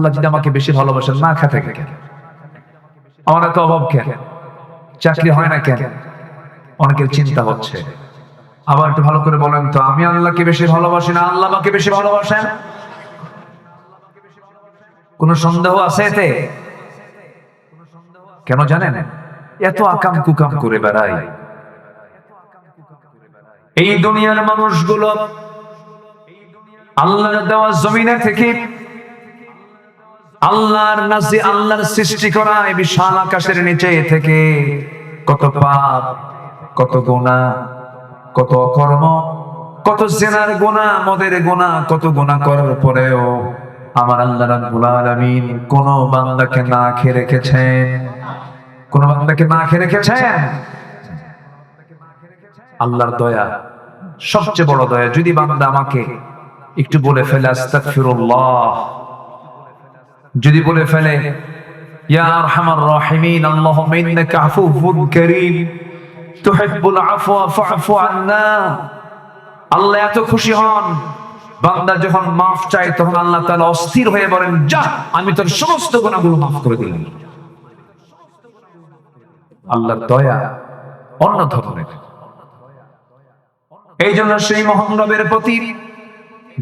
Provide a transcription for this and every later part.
আল্লাহ যদি আমাকে বেশি ভালোবাসেন, না খেতে কেন, আমার এত অভাব কেন, চাকরি হয় না কেন, অনেকের চিন্তা হচ্ছে। আবার একটু ভালো করে বলেন তো, আমি আল্লাহকে বেশি ভালোবাসি না আল্লাহ আমাকে বেশি ভালোবাসেন? কোন সন্দেহ আছে এতে? কেন জানেন? এত আকাম কুকাম করে বেড়াই এই দুনিয়ার মানুষগুলো। আল্লাহর দেওয়া জমিনে থেকে, আল্লাহর সৃষ্টি করা এই বিশাল আকাশের নিচে থেকে কত পাপ, কত গুনাহ, কত অকর্ম, কত জিনার গুনাহ, মদের গুনাহ, কত গুনাহ করার পরেও আমার আল্লাহ রাব্বুল আলামিন কোন বান্দাকে না খেয়ে রেখেছেন? কোন বান্দাকে না খেয়ে রেখেছেন? আল্লাহর দয়া সবচেয়ে বড় দয়া। যদি বান্দা আমাকে একটু বলে ফেলে আস্তাগফিরুল্লাহ, যদি বলে ফেলে ইয়া আরহামার রাহিমিন আল্লাহুম্মা ইন্নাকা আফুউন কারীম তুহিব্বুল আফওয়া ফা'ফু আন্না, আল্লাহ এত খুশি হন বান্দা যখন মাফ চায়, তখন আল্লাহ তাআলা অস্থির হয়ে বলেন, যা আমি তোর সমস্ত গুনাহগুলো মাফ করে দিলাম। আল্লাহর দয়া অন্য ধরনের। এই জন্য সেই মহান রবের প্রতি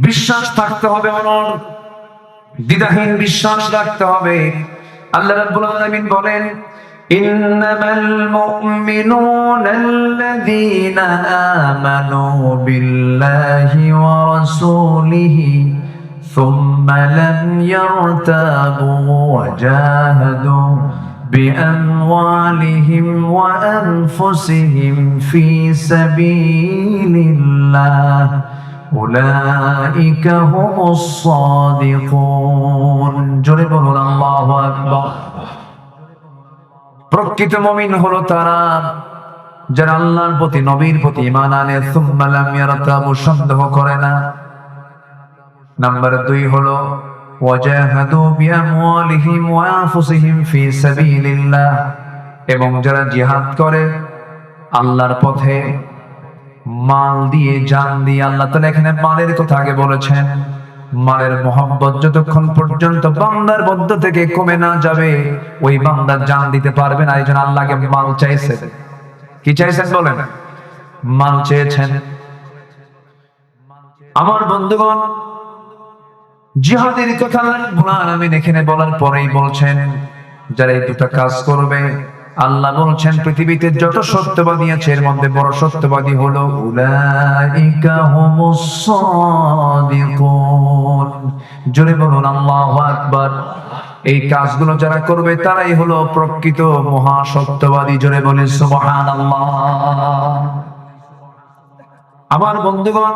বিশ্বাস থাকতে হবে, অনড় দ্বিধাহীন বিশ্বাস রাখতে হবে। আল্লাহ রাব্বুল আলামিন বলেন, ইন্নামাল মুমিনুনাল্লাযীনা আমানু বিল্লাহি ওয়া রাসূলিহি সুম্মা লাম ইয়ারতাবু ওয়া জাহাদু বিআমওয়ালিহিম ওয়া আনফুসিহিম ফি সাবিলিল্লাহ উলাইকা হুমুস সাদিকুন। জোরে বলুন আল্লাহু আকবার। প্রকৃত মুমিন হলো তারা যারা আল্লাহর প্রতি, নবীর প্রতি ঈমান আনে, সুম্মা লাম ইয়ারতাবু, সন্দেহ করে না। নাম্বার 2 হলো ওয়াজাহাদু বিআমওয়ালিহিম ওয়া আনফুসিহিম ফি সাবিলিল্লাহ, এবং যারা জিহাদ করে আল্লাহর পথে মাল দিয়ে, জান দিয়ে। আল্লাহ তাআলা এখানে মালের কথা আগে বলেছেন। মালের মহব্বত যতক্ষণ পর্যন্ত বান্দার মধ্য থেকে কমে না যাবে, ওই বান্দা জান দিতে পারবে না। এইজন্য আল্লাহকে মাল চাইছেন। কি চাইছেন বলেন? মাল চেয়েছেন। আমার বন্ধুগণ, জিহাদের কথা আল্লাহ আমিন এখানে বলার পরেই বলছেন, যারা এই দুটো কাজ করবে, আল্লাহ বলছেন পৃথিবীতে যত সত্যবাদী আছে এর মধ্যে বড় সত্যবাদী হলো উলাইকা হুমুস সাদিকুন। জোরে বলুন আল্লাহু আকবার। এই কাজগুলো যারা করবে তারাই হলো প্রকৃত মহা সত্যবাদী। জোরে বলেন সুবহানাল্লাহ। আমার বন্ধুগণ,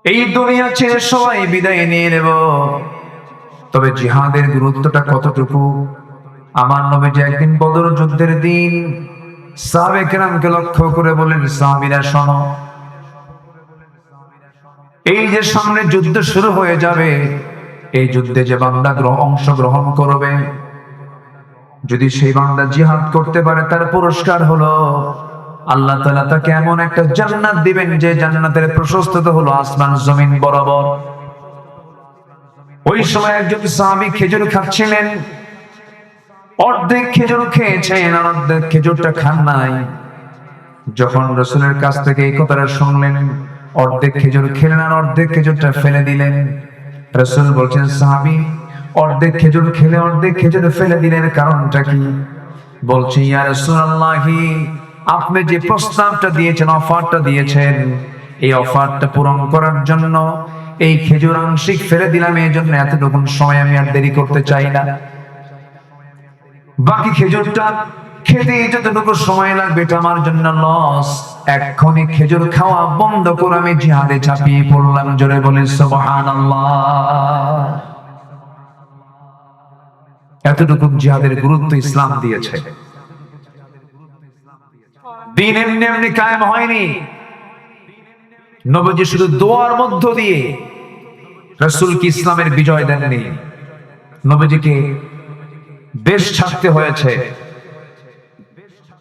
এই দুনিয়া ছেড়ে সবাই বিদায় নিয়ে নেব, তবে জিহাদের গুরুত্বটা কতটুকু? আমার নবীজি একদিন বদর যুদ্ধের দিন সাহাবায়ে কেরামকে লক্ষ্য করে বলেন, সাহাবীরা শোনো, এই যে সামনে যুদ্ধ শুরু হয়ে যাবে, এই যুদ্ধে যে বান্দা অংশগ্রহণ করবে, যদি সেই বান্দা জিহাদ করতে পারে, তার পুরস্কার হলো আল্লাহ তাআলা তাকে এমন একটা জান্নাত দিবেন যে জান্নাতের প্রশস্ততা হলো আসমান জমিন বরাবর। ওই সময় একজন সাহাবী খেজুর খাচ্ছিলেন, অর্ধেক খেজুর খেয়েছেন আর অর্ধেক খেজুরটা খান নাই। যখন রাসূলের কাছ থেকে এই কথাটা শুনলেন, অর্ধেক খেজুর খেলেন আর অর্ধেক খেজুরটা ফেলে দিলেন। রাসূল বলছেন, সাহাবী অর্ধেক খেজুর খেলে অর্ধেক খেজুর ফেলে দিলেন, কারণটা কি? বলছে, ইয়া রাসূলুল্লাহ, আপনি যে প্রস্তাবটা দিয়েছেন, অফারটা দিয়েছেন, এই অফারটা পূরণ করার জন্য এই খেজুর আংশিক ফেলে দিলাম, এই জন্য এতটুকু সময় আমি আর দেরি করতে চাই না। বাকি খেজুরটা খেতে যতটুকু সময় লাগবে এটা আমার জন্য লস। এক্ষুনি খেজুর খাওয়া বন্ধ করে আমি জিহাদে ঝাঁপিয়ে পড়লাম। জোরে বলেন সুবহানাল্লাহ। এতটুকু জিহাদের গুরুত্ব ইসলাম দিয়েছে। দিন এমনি এমনি কায়েম হয়নি। নবীজি শুধু দোয়ার মধ্য দিয়ে রাসূলকে ইসলামের বিজয় দেননি, নবীজিকে দেশ ছাড়তে হয়েছে।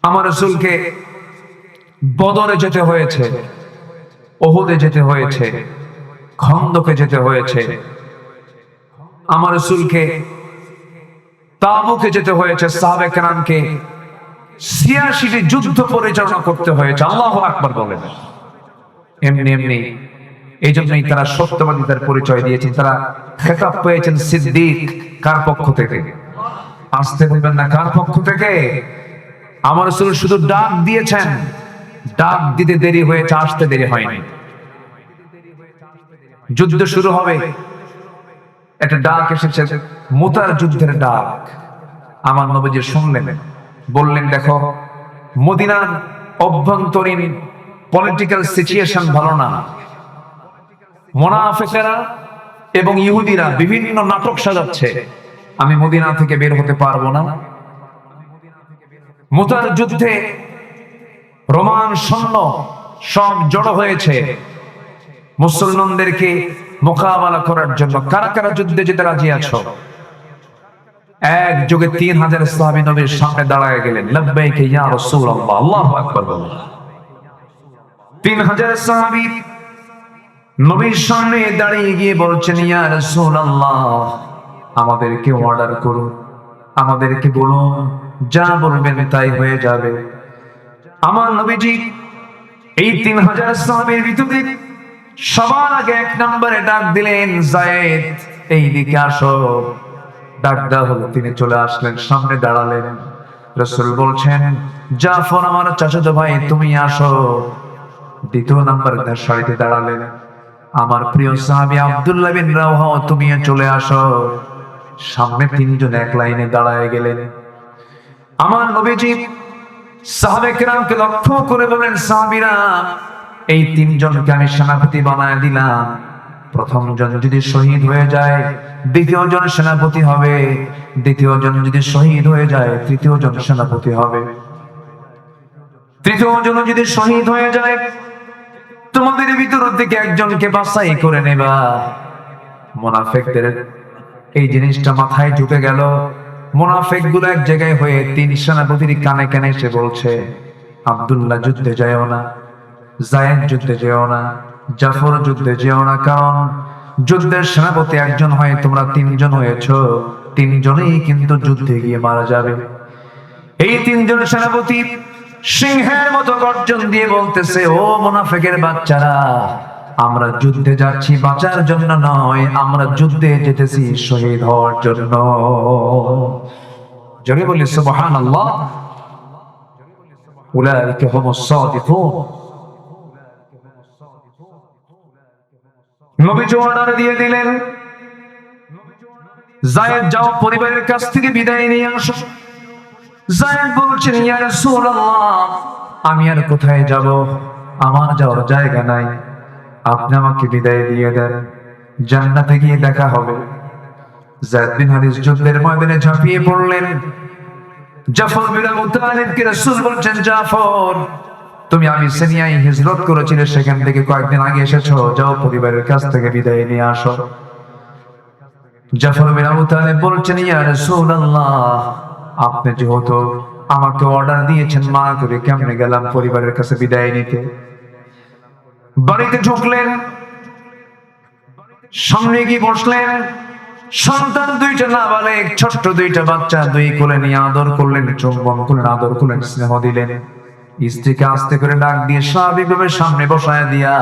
আমার রাসূলকে বদরে যেতে হয়েছে, উহুদে যেতে হয়েছে, খন্দকে যেতে হয়েছে, আমার রাসূলকে তাবুকে যেতে হয়েছে, সাহাবে কেরামকে ৮৬টি যুদ্ধ পরিচালনা করতে হয়েছে। আল্লাহু আকবার বলেন। এমনি এমনি এই জন্যই তারা সত্যবাদিতার পরিচয় দিয়েছেন। তারা খেতাব পেয়েছেন সিদ্দিক। কার পক্ষ থেকে? আসতে বলবেন না, কার পক্ষ থেকে? আমার রাসূল শুধু ডাক দিয়েছেন, ডাক দিতে দেরি হয়েছে, আসতে দেরি হয়নি। যুদ্ধ শুরু হবে, একটা ডাক এসেছে, মুতার যুদ্ধের ডাক। আমার নবীজি শুনলেন, বললেন, দেখো মদিনার অভ্যন্তরীণ পলিটিক্যাল সিচুয়েশন ভালো না, মুনাফিকরা এবং ইহুদিরা বিভিন্ন নাটক সাজাচ্ছে, আমি মদিনা থেকে বের হতে পারবো না। মুতার যুদ্ধে রোমান সৈন্য সব জড়ো হয়েছে মুসলমানদেরকে মোকাবেলা করার জন্য। কারা কারা যুদ্ধে যেতে রাজি আছো? এক যোগে ৩০০০ সাহাবী নবীর সামনে দাঁড়ায় গেলেন। লাব্বাইক ইয়া রাসূলুল্লাহ, আল্লাহু আকবার বলেন। ৩০০০ সাহাবী নবীর সামনে দাঁড়িয়ে গিয়ে বলছেন, ইয়া রাসূলুল্লাহ, আমাদেরকে অর্ডার করুন, আমাদেরকে বলুন, যা বলবেন তাই হয়ে যাবে। আমার নবীজি এই ৩০০০ সাহাবীর ভিতরে সবার আগে ১ নম্বরে ডাক দিলেন, যায়েদ এইদিকে আসো। ডাক দেওয়া হলো, তিনি চলে আসলেন, সামনে দাঁড়ালেন। রাসূল বলছেন, জাফর আমার চাচাতো ভাই, তুমি আসো। ২য় নম্বরে সারিতে দাঁড়ালেন আমার প্রিয় সাহাবী আব্দুল্লাহ বিন রাওহা, তুমিও চলে আসো। সামনে ৩ জন এক লাইনে দাঁড়ায় গেলেন। আমার নবীজি সাহাবে কেরামকে লক্ষ্য করে বলেন, সাহাবীরা, এই ৩ জনকে আমি সেনাপতি বানায় দিলাম। প্রথম জন যদি শহীদ হয়ে যায়, দ্বিতীয় জন সেনাপতি হবে। দ্বিতীয় জন যদি শহীদ হয়ে যায়, তৃতীয় জন সেনাপতি হবে। তৃতীয় জন যদি শহীদ হয়ে যায়, তোমাদের ভিতর থেকে একজনকে বাছাই করে নেবা। মুনাফিকদের এই জিনিসটা মাথায় ঢুকে গেল। মুনাফিকগুলো এক জায়গায় হয়ে ৩ সেনাপতির কানে কানে এসে বলছে, আব্দুল্লাহ যুদ্ধে যাও না, যায়েদ যুদ্ধে যেও না, জাফর যুদ্ধে যেও না, কারণ যুদ্ধের সেনাপতি একজন হয়, তোমরা ৩ জন হয়েছো, ৩ জনেই কিন্তু যুদ্ধে গিয়ে মারা যাবে। এই ৩ জন সেনাপতি সিংহের মতো গর্জন দিয়ে বলতেছে, ও মুনাফিকের বাচ্চারা, আমরা যুদ্ধে যাচ্ছি বাঁচার জন্য নয়, আমরা যুদ্ধে যেতেছি শহীদ হওয়ার জন্য। জোরে বলি সুবহানাল্লাহ। উলাইকা হুমুস সাদিকুন। নবীজি অর্ডার দিয়ে দিলেন, যায়েদ যাও, পরিবারের কাছ থেকে বিদায় নিয়ে আসো। যায়েদ বলছেন, ইয়া রাসূলুল্লাহ, আমি আর কোথায় যাব? আমার যাওয়ার জায়গা নাই, আপনি আমাকে বিদায় দিয়ে দেন, জান্নাতে গিয়ে দেখা হবে। যায়েদ বিন হারিস যুদ্ধের ময়দানে ঝাঁপিয়ে পড়লেন। জাফর বিন আবু তালিবকে রাসূল বলছেন, জাফর, তুমি আবিসিনিয়ায় হিজরত করেছিলে, সেখান থেকে কয়েকদিন আগে এসেছো, যাও পরিবারের কাছ থেকে বিদায় নিয়ে আসো। জাফর বিন আবু তালিব বলছেন, ইয়া রাসূলুল্লাহ, আপনি যেহেতু আমাকে অর্ডার দিয়েছেন, মা করে কেমনে গেলাম পরিবারের কাছে বিদায় নিতে। বাড়িতে ঢুকলেন, সামনে গিয়ে বসলেন। সন্তান ২টা নাবালেগ, ছোট্ট ২টা বাচ্চা, ২ কোলে নিয়ে আদর করলেন, চুম্বন করলেন, আদর করলেন, স্নেহ দিলেন। স্ত্রীকে আস্তে করে ডাক দিয়ে স্বাভাবিকভাবে সামনে বসায় দিয়া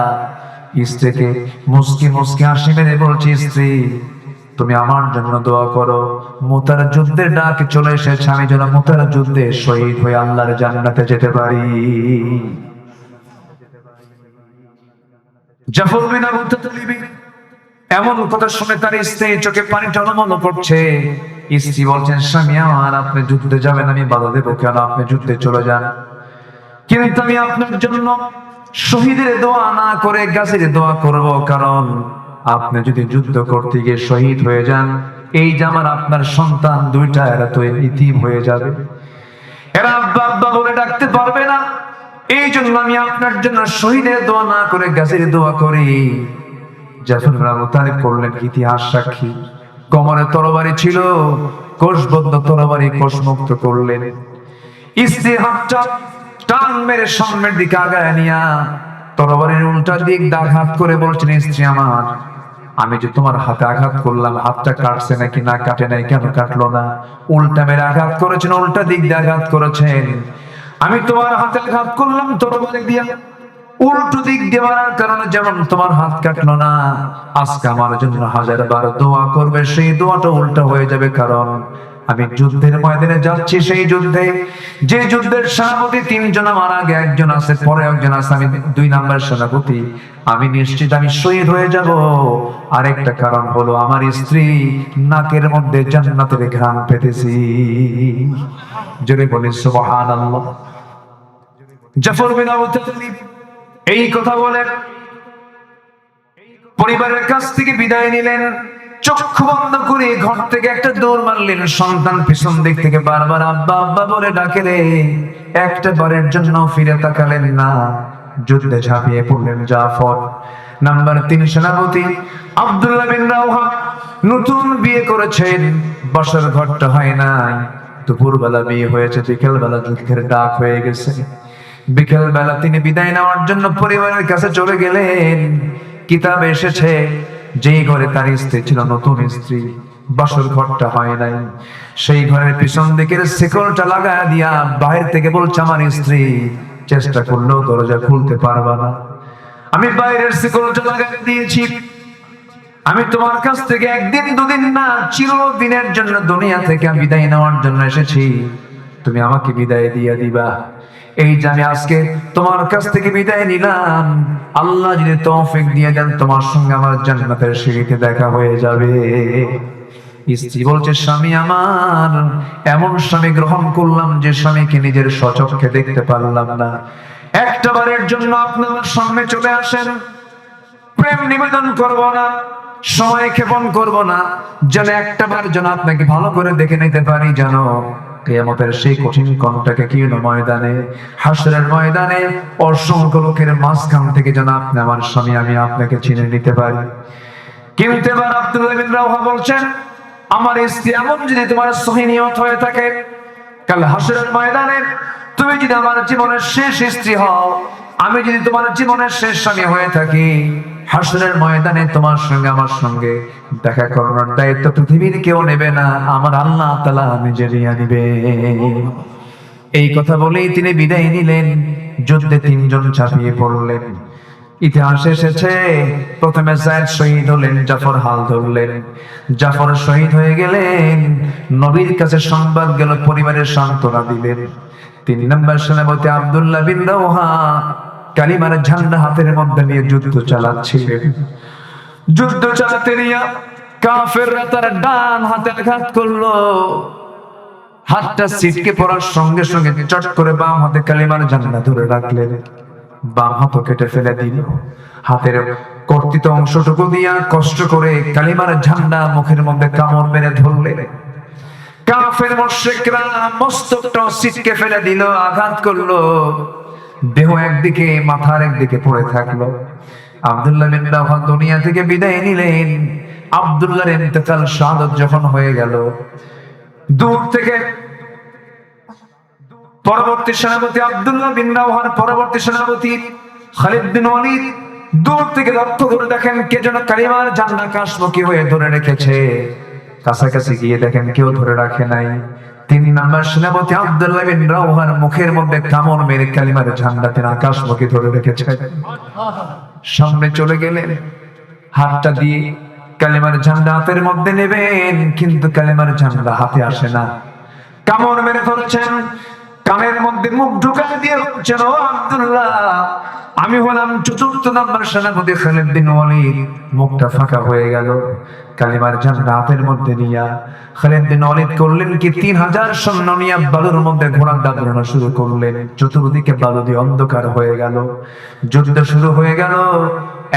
স্ত্রীকে মুস্কি মুস্কি হাসি মেরে বলছি, স্ত্রী, তুমি আমার জন্য দোয়া করো, মুতার যুদ্ধের ডাক চলে এসেছে, আমি যেন মুতার যুদ্ধে শহীদ হয়ে আল্লাহর জান্নাতে যেতে পারি। জাফর বিন আবু তালিব এমন কথা শুনে তার স্ত্রী চোখে পানি টলমল করছে। স্ত্রী বলছেন, স্বামী আমার, আপনি যুদ্ধে যাবেন, আমি বাধা দেবো কেন? আপনি যুদ্ধে চলে যান, কিন্তু আমি আপনার জন্য শহীদের দোয়া না করে গাছের দোয়া করব, কারণ আপনি যদি যুদ্ধ করতে গিয়ে শহীদ হয়ে যান, এই যে আমার আপনার সন্তান 2টা, এরা তো ইতিম হয়ে যাবে, এরা আব্বা আব্বা বলে ডাকতে পারবে না। এই জন্য আমি আপনার জন্য শহীদের দোয়া না করে গাছের দোয়া করি। জাফর বিন আবু তালিব করলেন ইতিহাস সাক্ষী। কোমরে তরবারি ছিল, কোষবদ্ধ তরবারি কোষমুক্ত করলেন। স্ত্রী হাতটা টান মেরে সামনের দিকে আগায় নিয়া তরবারির উল্টা দিক আঘাত করে বলছেন, স্ত্রী আমার, আমি যে তোমার হাতে আঘাত করলাম, হাতটা কাটছে নাকি না কাটে নাই, কেন কাটলো না? উল্টা মেরে আঘাত করেছেন, উল্টা দিক দিয়ে আঘাত করেছেন। আমি তোমার হাতে আঘাত করলাম তরবারি দিয়া, উল্টো দিক দিয়ে মারার কারণে যেমন তোমার হাত কাটলো না, আজকে আমার জন্য 1000 বার দোয়া করবে, সেই দোয়াটা উল্টা হয়ে যাবে। কারণ আমি যুদ্ধের ময়দানে যাচ্ছি, সেই যুদ্ধে যে যুদ্ধের সেনাপতি 3 জন মারা আগে একজন আছে, পরে একজন আছে, আমি 2 নাম্বার সেনাপতি, আমি নিশ্চিত আমি শহীদ হয়ে যাব। আরেকটা কারণ হলো আমার স্ত্রী নাকের মধ্যে জান্নাতের ঘ্রাণ পেতেছি। জোরে বলি সুবহানাল্লাহ। জাফর বিন আবু তালিব এই কথা বলে পরিবারের কাছ থেকে বিদায় নিলেন। চক্ষু বন্ধ করে ঘর থেকে একটা দৌড় মারলেন। সন্তান পিছন দিক থেকে বারবার আব্বা আব্বা বলে ডাকে রে, একটা বারের জন্য ফিরে তাকালেন না। যুদ্ধে ঝাঁপিয়ে পড়লেন জাফর। নাম্বার 3 সেনাপতি আব্দুল্লাহ বিন রাওহা নতুন বিয়ে করেছেন, বসার ঘরটা হয় নাই। দুপুরবেলা বিয়ে হয়েছে, বিকেলবেলা যুদ্ধের ডাক হয়ে গেছে। বিকেল বেলা তিনি বিদায় নেওয়ার জন্য পরিবারের কাছে চলে গেলেন। কিতাবে এসেছে যেই ঘরে তার স্ত্রী ছিল, নতুন স্ত্রী, বাসর ঘরটা হয় নাই, সেই ঘরের পিছন দিকের শিকলটা লাগায় দিয়া বাইরে থেকে বলছে আমার স্ত্রী চেষ্টা করলেও দরজা খুলতে পারবা না, আমি বাইরের শিকলটা লাগাই দিয়েছি, আমি তোমার কাছ থেকে একদিন দুদিন না চিরদিনের জন্য দুনিয়া থেকে বিদায় নেওয়ার জন্য এসেছি, তুমি আমাকে বিদায় দিয়ে দিবা। এই জানি আজকে তোমার কাছ থেকে বিদায় নিলাম, আল্লাহ যদি তৌফিক দিয়ে দেন তোমার সঙ্গে আমার জান্নাতের সিঁড়িতে দেখা হয়ে যাবে। স্ত্রী বলছে স্বামী আমার, এমন স্বামী গ্রহণ করলাম যে স্বামীকে নিজের স্বচক্ষে দেখতে পারলাম না। একটা বারের জন্য আপনি আমার সামনে চলে আসেন, প্রেম নিবেদন করব না, সময় ক্ষেপণ করব না, যেন একটা বার যেন আপনাকে ভালো করে দেখে নিতে পারি, জানো কিয়ামতের সেই কঠিন কণ্ঠটাকে কি ময়দানে, হাসরের ময়দানে অসংখ্য লোকের মাঝখান থেকে যেন আপনি আমার স্বামী, আমি আপনাকে চিনে নিতে পারি। কিন্তু এবার আব্দুল্লাহ বিন রাওহা বলছেন আমার স্ত্রী এমন যদি তোমার সহি নিয়ত হয়ে থাকে, কাল হাসরের ময়দানে তুমি যদি আমার জীবনের শেষ স্ত্রী হও, আমি যদি তোমার জীবনের শেষ স্বামী হয়ে থাকি, হাসরের ময়দানে তোমার সঙ্গে আমার সঙ্গে দেখা করানোর দায়িত্ব পৃথিবীর কেউ নেবে না, আমার আল্লাহ তাআলা নিজে নিয়ে নিবে। এই কথা বলেই তিনি বিদায় নিলেন। যুদ্ধে 3 জন ঝাঁপিয়ে পড়লেন। ইতিহাসে এসেছে প্রথমে যায়েদ শহীদ হলেন, জাফর হাল ধরলেন। জাফর শহীদ হয়ে গেলেন, নবীর কাছে সংবাদ গেল, পরিবারের সান্ত্বনা দিলেন। 3 নম্বর সেনাপতি আব্দুল্লাহ বিন রাওহা কালিমার ঝান্ডা হাতের মধ্যে নিয়ে যুদ্ধ চালাচ্ছিলেন। যুদ্ধ চালাতে নিয়ে কাফেররা তার ডান হাতে আঘাত করলো, হাতটা ছিটকে পড়ার সঙ্গে সঙ্গে চট করে বাম হাতে কালিমার ঝান্ডা ধরে রাখলেন, বাম হাতও কেটে ফেলে দিল। হাতের কর্তিত অংশটুকু দিয়া কষ্ট করে কালিমার ঝান্ডা মুখের মধ্যে কামড় মেরে ধরলেন। কাফের মুশরিকরা মস্তকটা ছিটকে ফেলে দিল, আঘাত করলো, দেহ একদিকে মাথার একদিকে পড়ে থাকলো। আব্দুল্লাহ বিন রাওহা দুনিয়া থেকে বিদায় নিলেন। আব্দুল্লাহর ইন্তেকাল শাহাদাত যখন হয়ে গেল, দূর থেকে পরবর্তী সেনাপতি আব্দুল্লাহ বিন রাওহার পরবর্তী সেনাপতি খালিদ বিন ওয়ালিদ দূর থেকে লক্ষ্য করে দেখেন কে যেন কালিমার ঝান্ডা কাশমুখী হয়ে ধরে রেখেছে। কাছাকাছি গিয়ে দেখেন কেউ ধরে রাখে নাই। 3 নম্বর সেনাপতি আব্দুল্লাহ বিন রাওহার মুখের মধ্যে কামড় মেরে কালিমার ঝান্ডা তিনি আকাশমুখী ধরে রেখেছে। সামনে চলে গেলেন, হাতটা দিয়ে কালিমার ঝান্ডা হাতের মধ্যে নেবেন, কিন্তু কালিমার ঝান্ডা হাতে আসে না। কামড় মেরে ধরেছেন, কানের মধ্যে মুখ ঢুকায় দিয়ে বলছেন ও আব্দুল্লাহ, আমি হলাম 4র্থ নম্বর সেনাপতি খালিদ বিন ওয়ালিদ। মুখটা ফাঁকা হয়ে গেল। কালিমার ঝান্ডা হাতের মধ্যে নিয়া খালিদ বিন ওয়ালিদ করলেন কি 3000 সৈন্য নিয়ে বালুর মধ্যে ঘোড়া দাঁড়ানো শুরু করলেন। চতুর্দিকে বালু দিয়ে অন্ধকার হয়ে গেল, যুদ্ধ শুরু হয়ে গেল।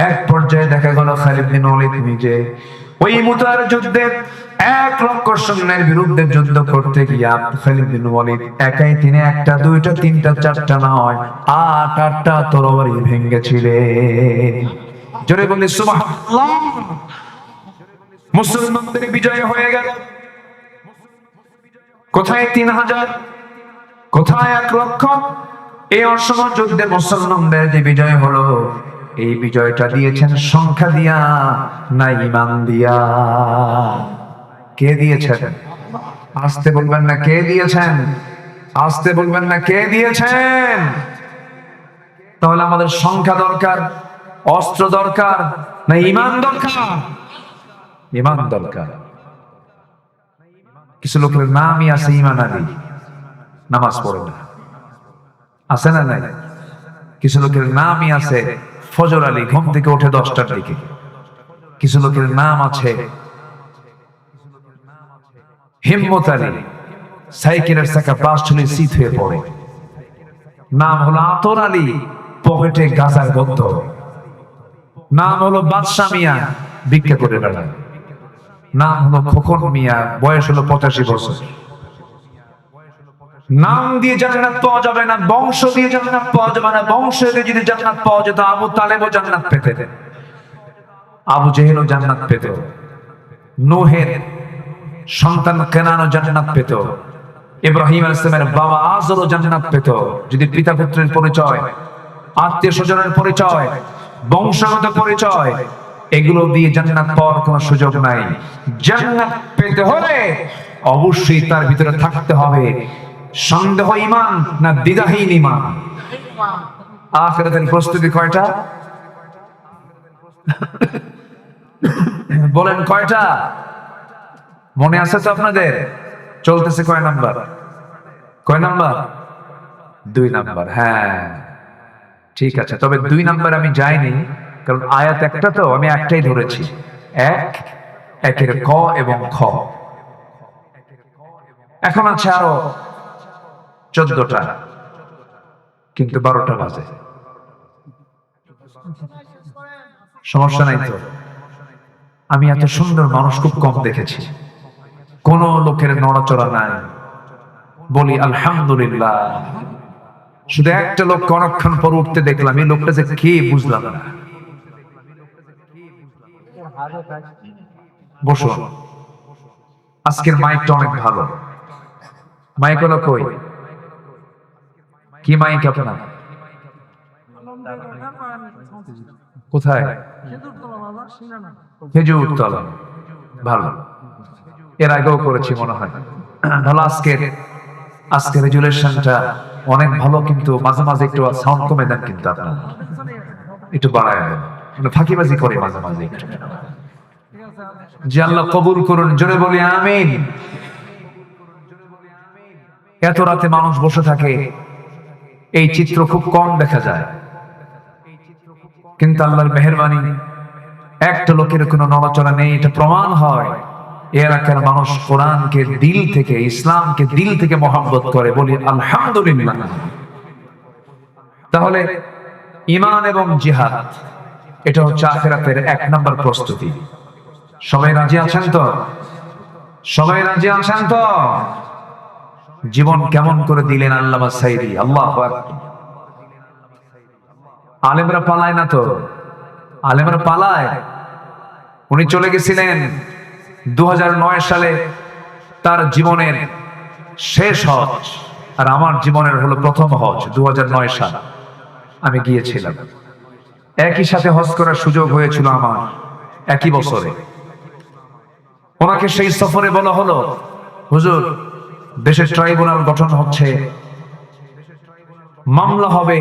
এক পর্যায়ে দেখা গেল খালিদ বিন ওয়ালিদ নিজে ওই মুতার যুদ্ধে 1 লক্ষ সৈন্যের বিরুদ্ধে যুদ্ধ করতে গিয়া খালিদ বিন ওয়ালিদ একাই তিনি 1টা 2টা 3টা 4টা নয় 8টা তরবারি ভেঙেছিলেন। জোরে বলি সুবহানাল্লাহ। মুসলমানদের বিজয় হয়ে গেল। কোথায় 3000, কোথায় 1 লক্ষ? এই অসম যুদ্ধে মুসলমানদের যে বিজয় হলো, এই বিজয়টা দিয়েছেন সংখ্যা দিয়া না ইমান দিয়া? কে দিয়েছেন? আসতে বলবেন না কে দিয়েছেন? আসতে বলবেন না কে দিয়েছেন? তাহলে আমাদের সংখ্যা দরকার, অস্ত্র দরকার, না ইমান দরকার? ইমান দরকার। কিছু লোকের নামই আছে ইমান আলী, নামাজ পড়ে না, আছে না নাই? কিছু লোকের নামই আছে ফজর আলী, ঘুম থেকে ওঠে 10টার দিকে। কিছু লোকের নাম আছে হিম্মত আলী, সাইকেলের চাকা বাস্ট হলে শীত হয়ে পড়ে। নাম হলো আতর আলী, পকেটে গাজার গন্ধ। নাম হলো বাদশা মিয়া, ভিক্ষা করে বেড়ায়। নাম হলো খোকন মিয়া, বয়স হলো 85 বছর। নাম দিয়ে জান্নাত পাওয়া যাবে না, বংশ দিয়ে জান্নাত পাওয়া যাবে না। বংশ দিয়ে যদি জান্নাত পাওয়া যেত, আবু তালেবও জান্নাত পেতেন, আবু জেহেলও জান্নাত পেত, নূহের সন্তান কেনানও জান্নাত পেত, ইব্রাহিম আলাইহিস সালামের বাবা আজরও জান্নাত পেত। যদি পিতা পুত্রের পরিচয়, আত্মীয় স্বজনের পরিচয়, বংশগত পরিচয়, এগুলো দিয়ে জান্নাত পাওয়ার কোনো সুযোগ নাই। জান্নাত পেতে হলে অবশ্যই তার ভিতরে থাকতে হবে সন্দেহ ঈমান না দ্বিধাহীন ঈমান। আখিরাতের প্রস্তুতি কয়টা? বলেন কয়টা? মনে আছে তো আপনাদের? চলতেছে কয় নাম্বার? কয় নাম্বার? 2 নাম্বার। হ্যাঁ ঠিক আছে, তবে 2 নাম্বার আমি যাইনি, কারণ আয়াত একটা তো, আমি একটাই ধরেছি। একের ক এবং খ। এখন আছে আরো 14টা, কিন্তু 12টা বাজে। সমস্যা নাই তো? আমি এত সুন্দর মানুষ খুব কম দেখেছি, কোন লোকের নড়াচড়া নাই। বলি আলহামদুলিল্লাহ। শুধু একটা লোক অনেকক্ষণ পর উঠতে দেখলাম, এই লোকটা যে কে বুঝলাম না। বসুন। আজকের মাইকটা অনেক ভালো। মাইক হলো কই? কি মাইক আপনার? কোথায়? খেজুরতলা। ভালো, এর আগেও করেছি মনে হয়। ভালো। আজকের রেজুলেশনটা অনেক ভালো, কিন্তু মাঝে মাঝে একটু সাউন্ড কমে দেন, কিন্তু আপনার একটু বাড়ায় দেন, মানে ফাঁকিবাজি করে মাঝে মাঝে একটু। যে আল্লাহ কবুল করুন, জোরে বলি আমিন। এত রাতে মানুষ বসে থাকে, এই চিত্র খুব কম দেখা যায়, কিন্তু আল্লাহর মেহেরবানি একটা লোকের কোনো নড়াচড়া নেই। এটা প্রমাণ হয় এলাকার মানুষ কোরআনকে দিল থেকে, ইসলামকে দিল থেকে মহব্বত করে। বলি আলহামদুলিল্লাহ। তাহলে ঈমান এবং জিহাদ, এটা হচ্ছে আখিরাতের 1 নম্বর প্রস্তুতি। সবাই রাজি আছেন তো? সবাই রাজি আছেন তো? জীবন কেমন করে দিলেন আল্লামা সাইদি, আল্লাহু আকবার। আলেমরা পালায় না তো? আলেমরা পালায়? উনি চলে গেছিলেন 2009 সালে, তার জীবনের শেষ হজ, আর আমার জীবনের হলো প্রথম হজ 2009 সাল। আমি গিয়েছিলাম, একই সাথে হজ করার সুযোগ হয়েছিল আমার, একই বছরে। ওনাকে সেই সফরে বলা হলো, হুজুর দেশের ট্রাইব্যুনাল গঠন হচ্ছে, মামলা হবে,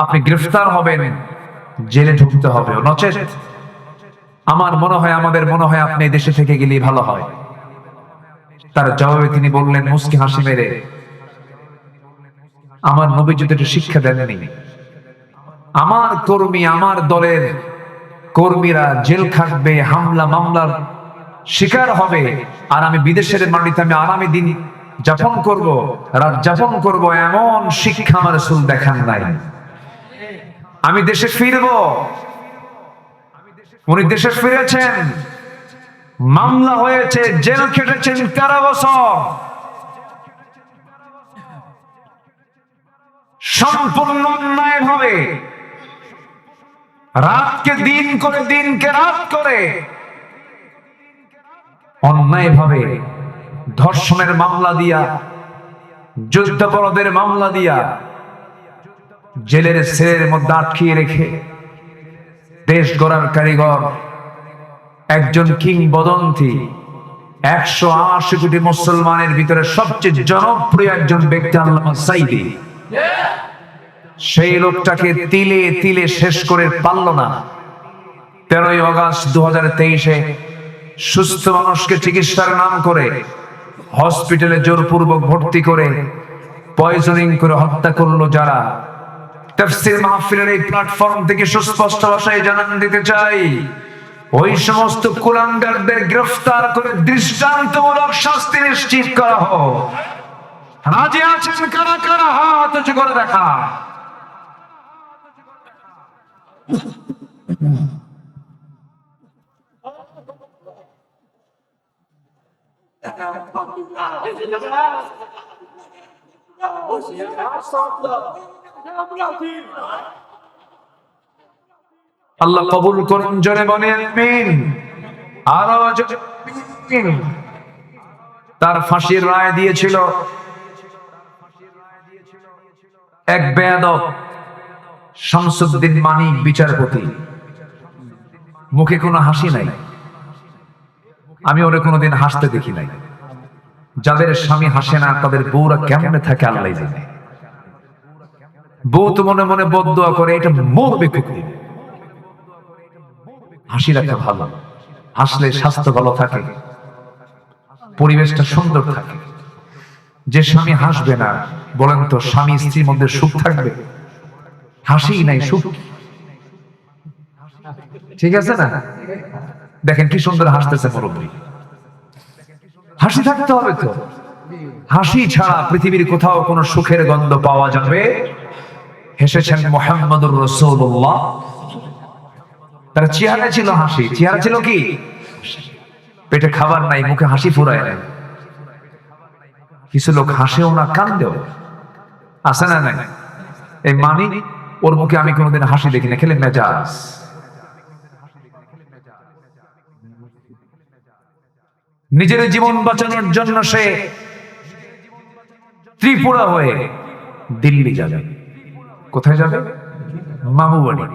আপনি গ্রেফতার হবেন, জেলে ঢুকতে হবে, নচেত আমাদের মনে হয় আপনি দেশে থেকে গেলেই ভালো হয়। তার জবাবে তিনি বললেন মুস্কি হাসি মেরে, আমার নবী যদি একটু শিক্ষা দেননি, আমার কর্মী, আমার দলের কর্মীরা জেল খাটবে, হামলা মামলার শিকার হবে, আর আমি বিদেশের মাটিতে আমি আরামে দিন যাপন করব, রাত যাপন করব, এমন শিক্ষা আমার রাসূল দেখান নাই। আমি দেশে ফিরব। উনি দেশে ফিরেছেন, মামলা হয়েছে, জেল খেটেছেন 13 বছর, সম্পূর্ণ অন্যায় ভাবে, রাতকে দিন করে, দিনকে রাত করে, অন্যায় ভাবে ধর্ষণের মামলা দিয়া, যুদ্ধাপরাধের মামলা দিয়া, জেলের সেলের মধ্যে আটকিয়ে রেখে দেশ গড়ার কারিগর, একজন কিংবদন্তি, 180 কোটি মুসলমানের ভিতরে সবচেয়ে জনপ্রিয় একজন ব্যক্তি আল্লামা সাঈদী। সেই লোকটাকে তিলে তিলে শেষ করে পারল না। 13ই আগস্ট 2023-এ সুস্থ মানুষকে চিকিৎসার নাম করে হসপিটালে জোরপূর্বক ভর্তি করে পয়জনিং করে হত্যা করলো যারা। তাফসীর মাহফিলের এই প্ল্যাটফর্ম থেকে সুস্পষ্ট ভাষায় জানান দিতে চাই, ওই সমস্ত কুলাঙ্গারদের গ্রেফতার করে দৃষ্টান্তমূলক শাস্তি নিশ্চিত করা হোক। রাজি আছেন কারা কারা? হাত উঁচু করে দেখা। আল্লাহ কবুল করুন, জোরে বলেন আমিন। আরো জোরে আমিন। তার ফাঁসির রায় দিয়েছিল এক বেয়াদব শামসুদ্দিন মানিক বিচারপতি। মুখে কোনো হাসি নাই, আমি ওরে কোনোদিন হাসতে দেখি নাই। যাদের স্বামী হাসে না তাদের বউরা কেমনে থাকে আল্লাহ জানে। বউ তো মনে মনে বদদোয়া করে এটা মরবে কুকুর। হাসি রাখা ভালো, হাসলে স্বাস্থ্য ভালো থাকে, পরিবেশটা সুন্দর থাকে। যে স্বামী হাসবে না, বলেন তো স্বামী স্ত্রীর মধ্যে সুখ থাকবে? হাসি নাই সুখ, ঠিক আছে না? দেখেন কি সুন্দর হাসতেছে মুরব্বী। হাসি থাকতে হবে তো, হাসি ছাড়া পৃথিবীর কোথাও কোনো সুখের গন্ধ পাওয়া যাবে? হেসেছেন মুহাম্মদুর রাসূলুল্লাহ। তার চেহারা ছিল হাসি। চেহারা ছিল কি? পেটে খাবার নাই, মুখে হাসি ফুরায় নাই। কিছু লোক হাসেও না, কান্দেও, আছে না নাই? এই মানি, ওর মুখে আমি কোনোদিন হাসি দেখি না, খেলে মেজাজ। নিজের জীবন বাঁচানোর জন্য সে ত্রিপুরা হয়ে দিল্লি যাবে। কোথায় যাবে? মামু বাড়ি।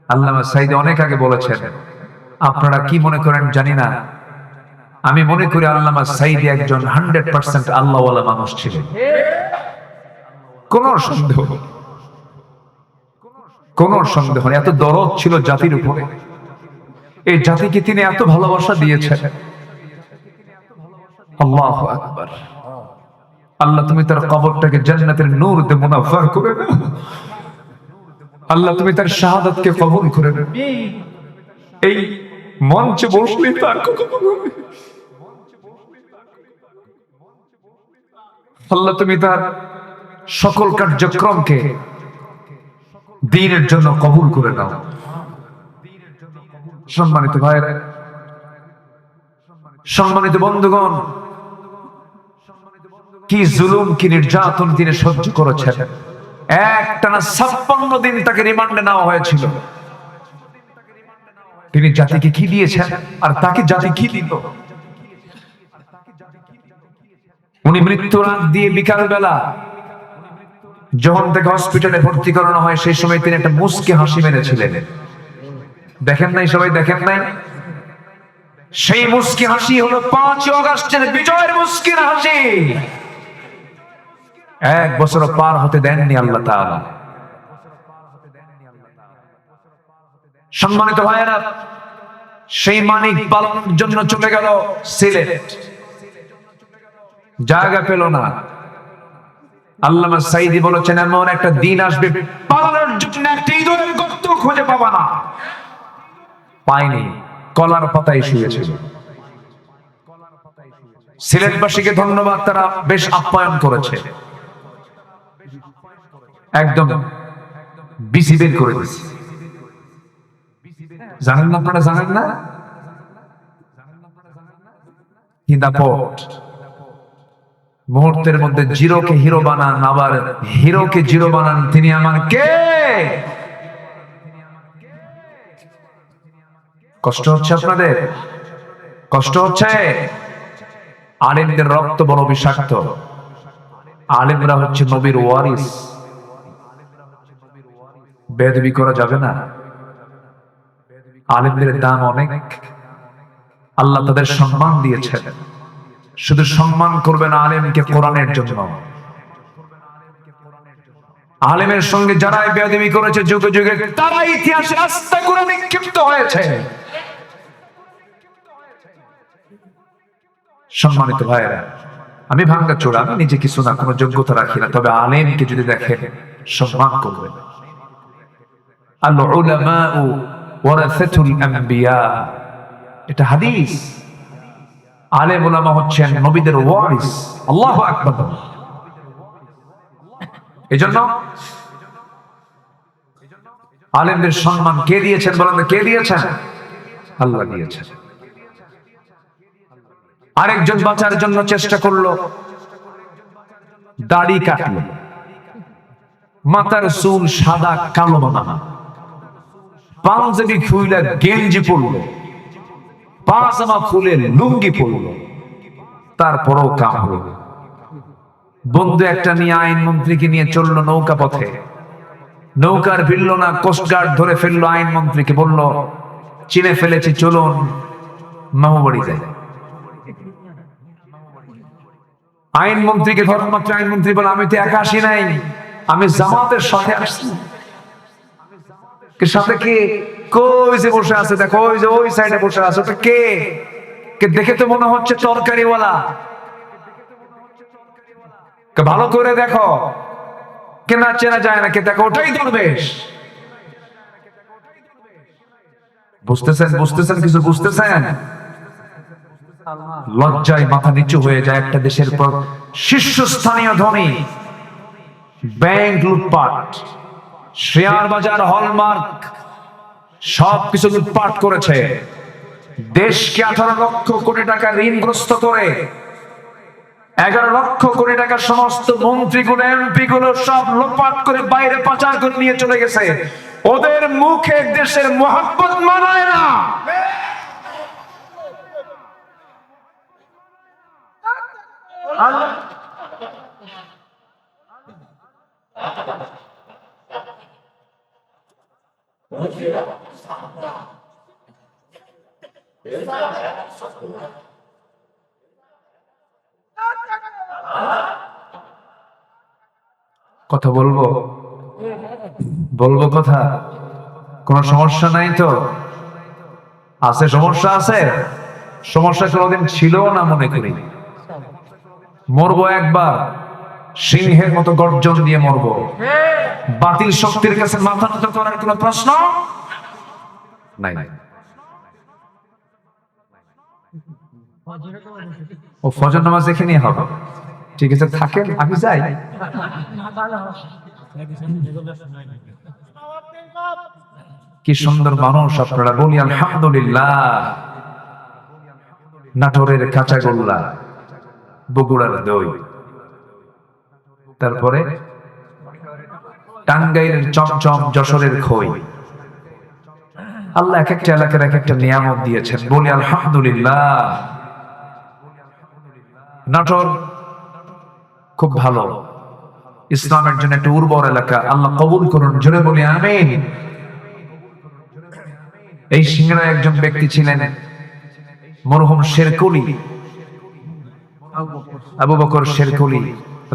আল্লামা সাঈদী অনেক আগে বলেছেন, আপনারা কি মনে করেন জানি না, আমি মনে করি আল্লামা সাঈদী একজন 100% আল্লাহওয়ালা মানুষ ছিলেন। কোন সন্দেহ নেই। এত দরদ ছিল জাতির উপরে, এই জাতিকে তিনি এত ভালোবাসা দিয়েছেন। আল্লাহু আকবার। আল্লাহ তুমি তার কবরটাকে জান্নাতের নূর দিয়ে মুনাফফার করে দাও। আল্লাহ তুমি তার শাহাদাতকে কবুল করে নাও। এই মঞ্চে বসলে তার আল্লাহ তুমি তার সকল কার্যক্রমকে দ্বীনের জন্য কবুল করে নাও। সম্মানিত ভাইরা, সম্মানিত বন্ধুগণ, কি জুলুম, কি নির্যাতন তিনি সহ্য করেছেন। একটানা 56 দিন তাকে রিমান্ডে নেওয়া হয়েছিল। তিনি জাতিকে কি দিয়েছেন আর তাকে জাতি কি দিল? উনি মৃত্যুর আগ দিয়ে বিকাল বেলা যখন তাকে হসপিটালে ভর্তি করানো হয়, সেই সময় তিনি একটা মুচকি হাসি মেরেছিলেন। দেখেন নাই? সবাই দেখেন নাই? সেই মুচকি হাসি হলো 5 আগস্টের বিজয়ের মুচকি হাসি। 1 বছর পার হতে দেননি আল্লাহ তাআলা। সম্মানিত ভাইয়েরা, সেই মানিক পালানোর জন্য চলে গেল সিলেট, জায়গা পেল না। আল্লামা সাঈদী বলেছেন, এমন একটা দিন আসবে পালানোর জন্য একটা ইঁদুরের গর্ত খুঁজে পাবা না। পায়নি, কলার পাতায় শুয়েছিল। সিলেটবাসীকে ধন্যবাদ, তারা বেশ আপ্যায়ন করেছে। একদম বিসি বের করে দিয়েছে। জানেন না? আপনারা জানেন না? মুহূর্তের মধ্যে জিরোকে হিরো বানান, আবার হিরোকে জিরো বানান। তিনি আমার কে? কষ্ট হচ্ছে আপনাদের? কষ্ট হচ্ছে? আলেমদের রক্ত বড় বিষাক্ত। আলেমরা হচ্ছে নবীর ওয়ারিস। বেয়াদবি করা যাবে না। আলেমদের দাম অনেক, আল্লাহ তাদের সম্মান দিয়েছেন। শুধু সম্মান করবেন আলেমকে কোরআনের জন্য। আলেমের সঙ্গে যারাই বেয়াদবি করেছে যুগে যুগে, তারা ইতিহাসে আস্থা করে নিক্ষিপ্ত হয়েছে। সম্মানিত ভাইয়েরা, আমি ভাঙ্গা চোরা, আমি নিজে কিছু না, কোনো যোগ্যতা রাখি না, তবে আলেমকে যদি দেখেন সম্মান করবেন। আল উলামাউ ওয়ারাসাতুল আম্বিয়া, এটা হাদিস। আলেম উলামা হচ্ছেন নবীদের ওয়ারিস। আল্লাহু আকবার। এজন্য আলেমদের সম্মান কে দিয়েছেন বলেন? কে দিয়েছেন? আল্লাহ দিয়েছেন। আরেকজন বাঁচার জন্য চেষ্টা করলো, দাড়ি কাটলো, মাথার চুল সাদা কালো বানানো, পাঞ্জাবি খুইলা গেঞ্জি পরলো, পাজামা খুলে লুঙ্গি পরলো, তারপরেও কাম হলো। বন্ধু একটা নিয়ে আইনমন্ত্রীকে নিয়ে চললো নৌকা পথে, নৌকার ভিড়ল না, কোস্টগার্ড ধরে ফেললো আইনমন্ত্রীকে, বলল চিনে ফেলেছি, চলুন মামু বাড়ি যাই। আইনমন্ত্রীকে ধরার মাত্র আইনমন্ত্রী বলে, আমি তো একা আসি নাই, আমি জামাতের সাথে আসছি। সাথে কে? কই যে বসে আছে, দেখো ওই যে ওই সাইডে বসে আছে, ওটা কে? দেখে তো মনে হচ্ছে তরকারিওয়ালা। ভালো করে দেখো, কেনা চেনা যায় না, কে দেখো ওটাই দরবেশ। বুঝতেছেন? বুঝতেছেন? কিছু বুঝতেছেন? লজ্জায় মাথা নিচু হয়ে যায়। একটা দেশের পর শীর্ষস্থানীয় ধনী ব্যাংক লুটপাট, শেয়ার বাজার, হলমার্ক সবকিছু লুটপাট করেছে। দেশকে 18 লক্ষ কোটি টাকা ঋণগ্রস্ত করে 11 লক্ষ কোটি টাকা সমস্ত মন্ত্রীগুলো, এমপি গুলো সব লুটপাট করে বাইরে পাচার করে নিয়ে চলে গেছে। ওদের মুখে দেশের মোহাব্বত মানায় না। কথা বলবো? বলবো কথা? কোন সমস্যা নাই তো? আছে সমস্যা? আছে সমস্যা। কোনদিন ছিল না মনে করি। মরবো একবার, সিংহের মতো গর্জন দিয়ে মরবো। বাতিল শক্তির কাছে মাথা নত করার কোন প্রশ্ন নাই। ও ফজর নামাজ এখানে হবে, ঠিক আছে, থাকেন, আমি যাই। কি সুন্দর মানুষ আপনারা, বলি আলহামদুলিল্লাহ। নাটোরের কাঁচাগোল্লা, বগুড়ার দই, তারপরে টাঙ্গাইলের চমচম, যশোরের খই। আল্লাহ এক একটা এলাকার এক একটা নিয়ামত দিয়েছেন, বলি আলহামদুলিল্লাহ। নাটোর খুব ভালো, ইসলামের জন্য একটা উর্বর এলাকা। আল্লাহ কবুল করুন, জোরে বলি আমিন। এই সিংড়ায় একজন ব্যক্তি ছিলেন মরহুম শেরকুলি, আবু বকর শেরকুলি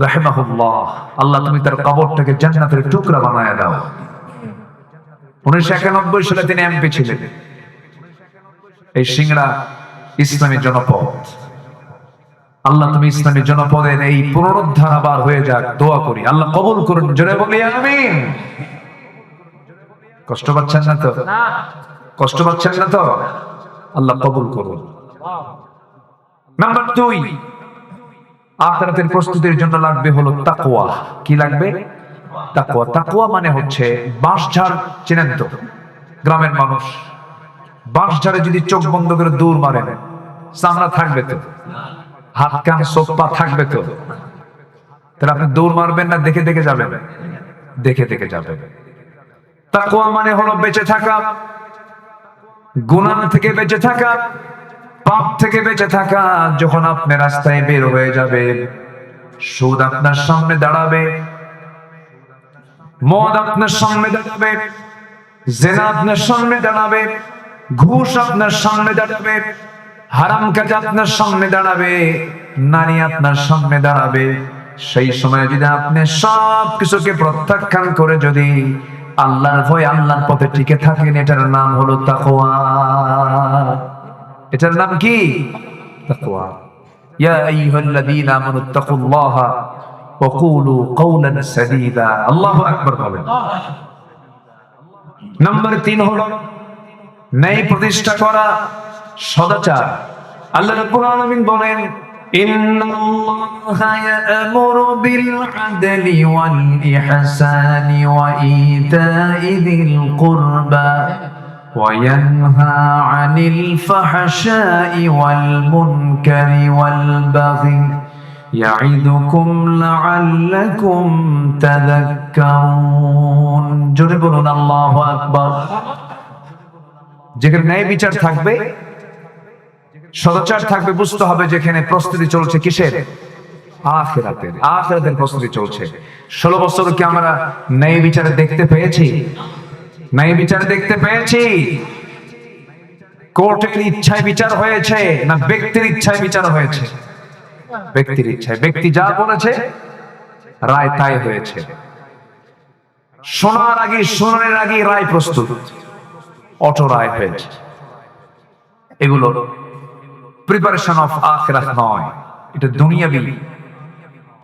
রাহিমাহুল্লাহ। আল্লাহ তুমি তার কবরটাকে জান্নাতের টুকরা বানায় দাও। 1991 সালে তিনি এমপি ছিলেন। এই সিংড়া ইসলামী জনপদ। আল্লাহ তুমি ইসলামী জনপদের এই পুনরুদ্ধার আবার হয়ে যাক, দোয়া করি। আল্লাহ কবুল করুন, জোরে বলি আমিন। কষ্ট পাচ্ছেন না তো? কষ্ট পাচ্ছেন না তো? আল্লাহ কবুল করুন। নাম্বার 2, আখিরাতের প্রস্তুতির জন্য লাগবে হলো তাকওয়া। কি লাগবে? তাকওয়া। তাকওয়া মানে হচ্ছে বাঁশঝাড়। চেনেন তো? গ্রামের মানুষ বাঁশঝাড়ে যদি চোখ বন্ধ করে দৌড় মারেন, চামড়া থাকবে তো? হাত কান চোখ পা থাকবে তো? তাহলে আপনি দৌড় মারবেন না দেখে দেখে যাবেন? দেখে দেখে যাবেন। তাকওয়া মানে হলো বেঁচে থাকা, গুনাহ থেকে বেঁচে থাকা, পাপ থেকে বেঁচে থাকা। যখন আপনি রাস্তায় বের হয়ে যাবে, সুদ আপনার সামনে দাঁড়াবে, মদ আপনার সামনে দাঁড়াবে, জিনা আপনার সামনে দাঁড়াবে, ঘুষ আপনার সামনে দাঁড়াবে, হারাম কাজ আপনার সামনে দাঁড়াবে, নারী আপনার সামনে দাঁড়াবে। সেই সময় যদি আপনি সব কিছুকে প্রত্যাখ্যান করে যদি আল্লাহর ভয়, আল্লাহর পথে টিকে থাকেন, এটার নাম হলো তাকওয়া। এটার নাম কি? তাকওয়া। ইয়া আইয়ুহাল্লাযীনা আমানুত্তাকুল্লাহা ওয়া কুলু কাওলান সাদীদা। আল্লাহু আকবার বলেন। নাম্বার 3 হলো ন্যায় প্রতিষ্ঠা করা, সদাচার। আল্লাহ রাব্বুল আলামিন বলেন, ইন্নাল্লাহা ইয়া'মুরু বিল আদলি ওয়াল ইহসানি ওয়া ইতা'i যিল কুরবা ওয়া ইয়ানহা আনিল ফাহশাই ওয়াল মুনকারি ওয়াল বাগি ইয়া'iদুকুম লা'আল্লাকুম তাযাক্কারুন। জোরে বলুন আল্লাহু আকবার। যেখানে ন্যায় বিচার থাকবে, সদাচার থাকবে, বুঝতে হবে যেখানে প্রস্তুতি চলছে কিসের? আখিরাতের। আখিরাতের প্রস্তুতি চলছে। 16 বছর কি আমরা ন্যায় বিচারে দেখতে পেয়েছি? ন্যায় বিচার দেখতে পেয়েছি? কোর্টের ইচ্ছায় বিচার হয়েছে না ব্যক্তির ইচ্ছায় বিচার হয়েছে? ব্যক্তির ইচ্ছায়। ব্যক্তি যা বলেছে রায় তাই হয়েছে। শোনার আগে, শুনানির আগে রায় প্রস্তুত, অটো রায় হয়েছে। এগুলো প্রিপারেশন অফ আখিরাত নয়, এটা দুনিয়াবি।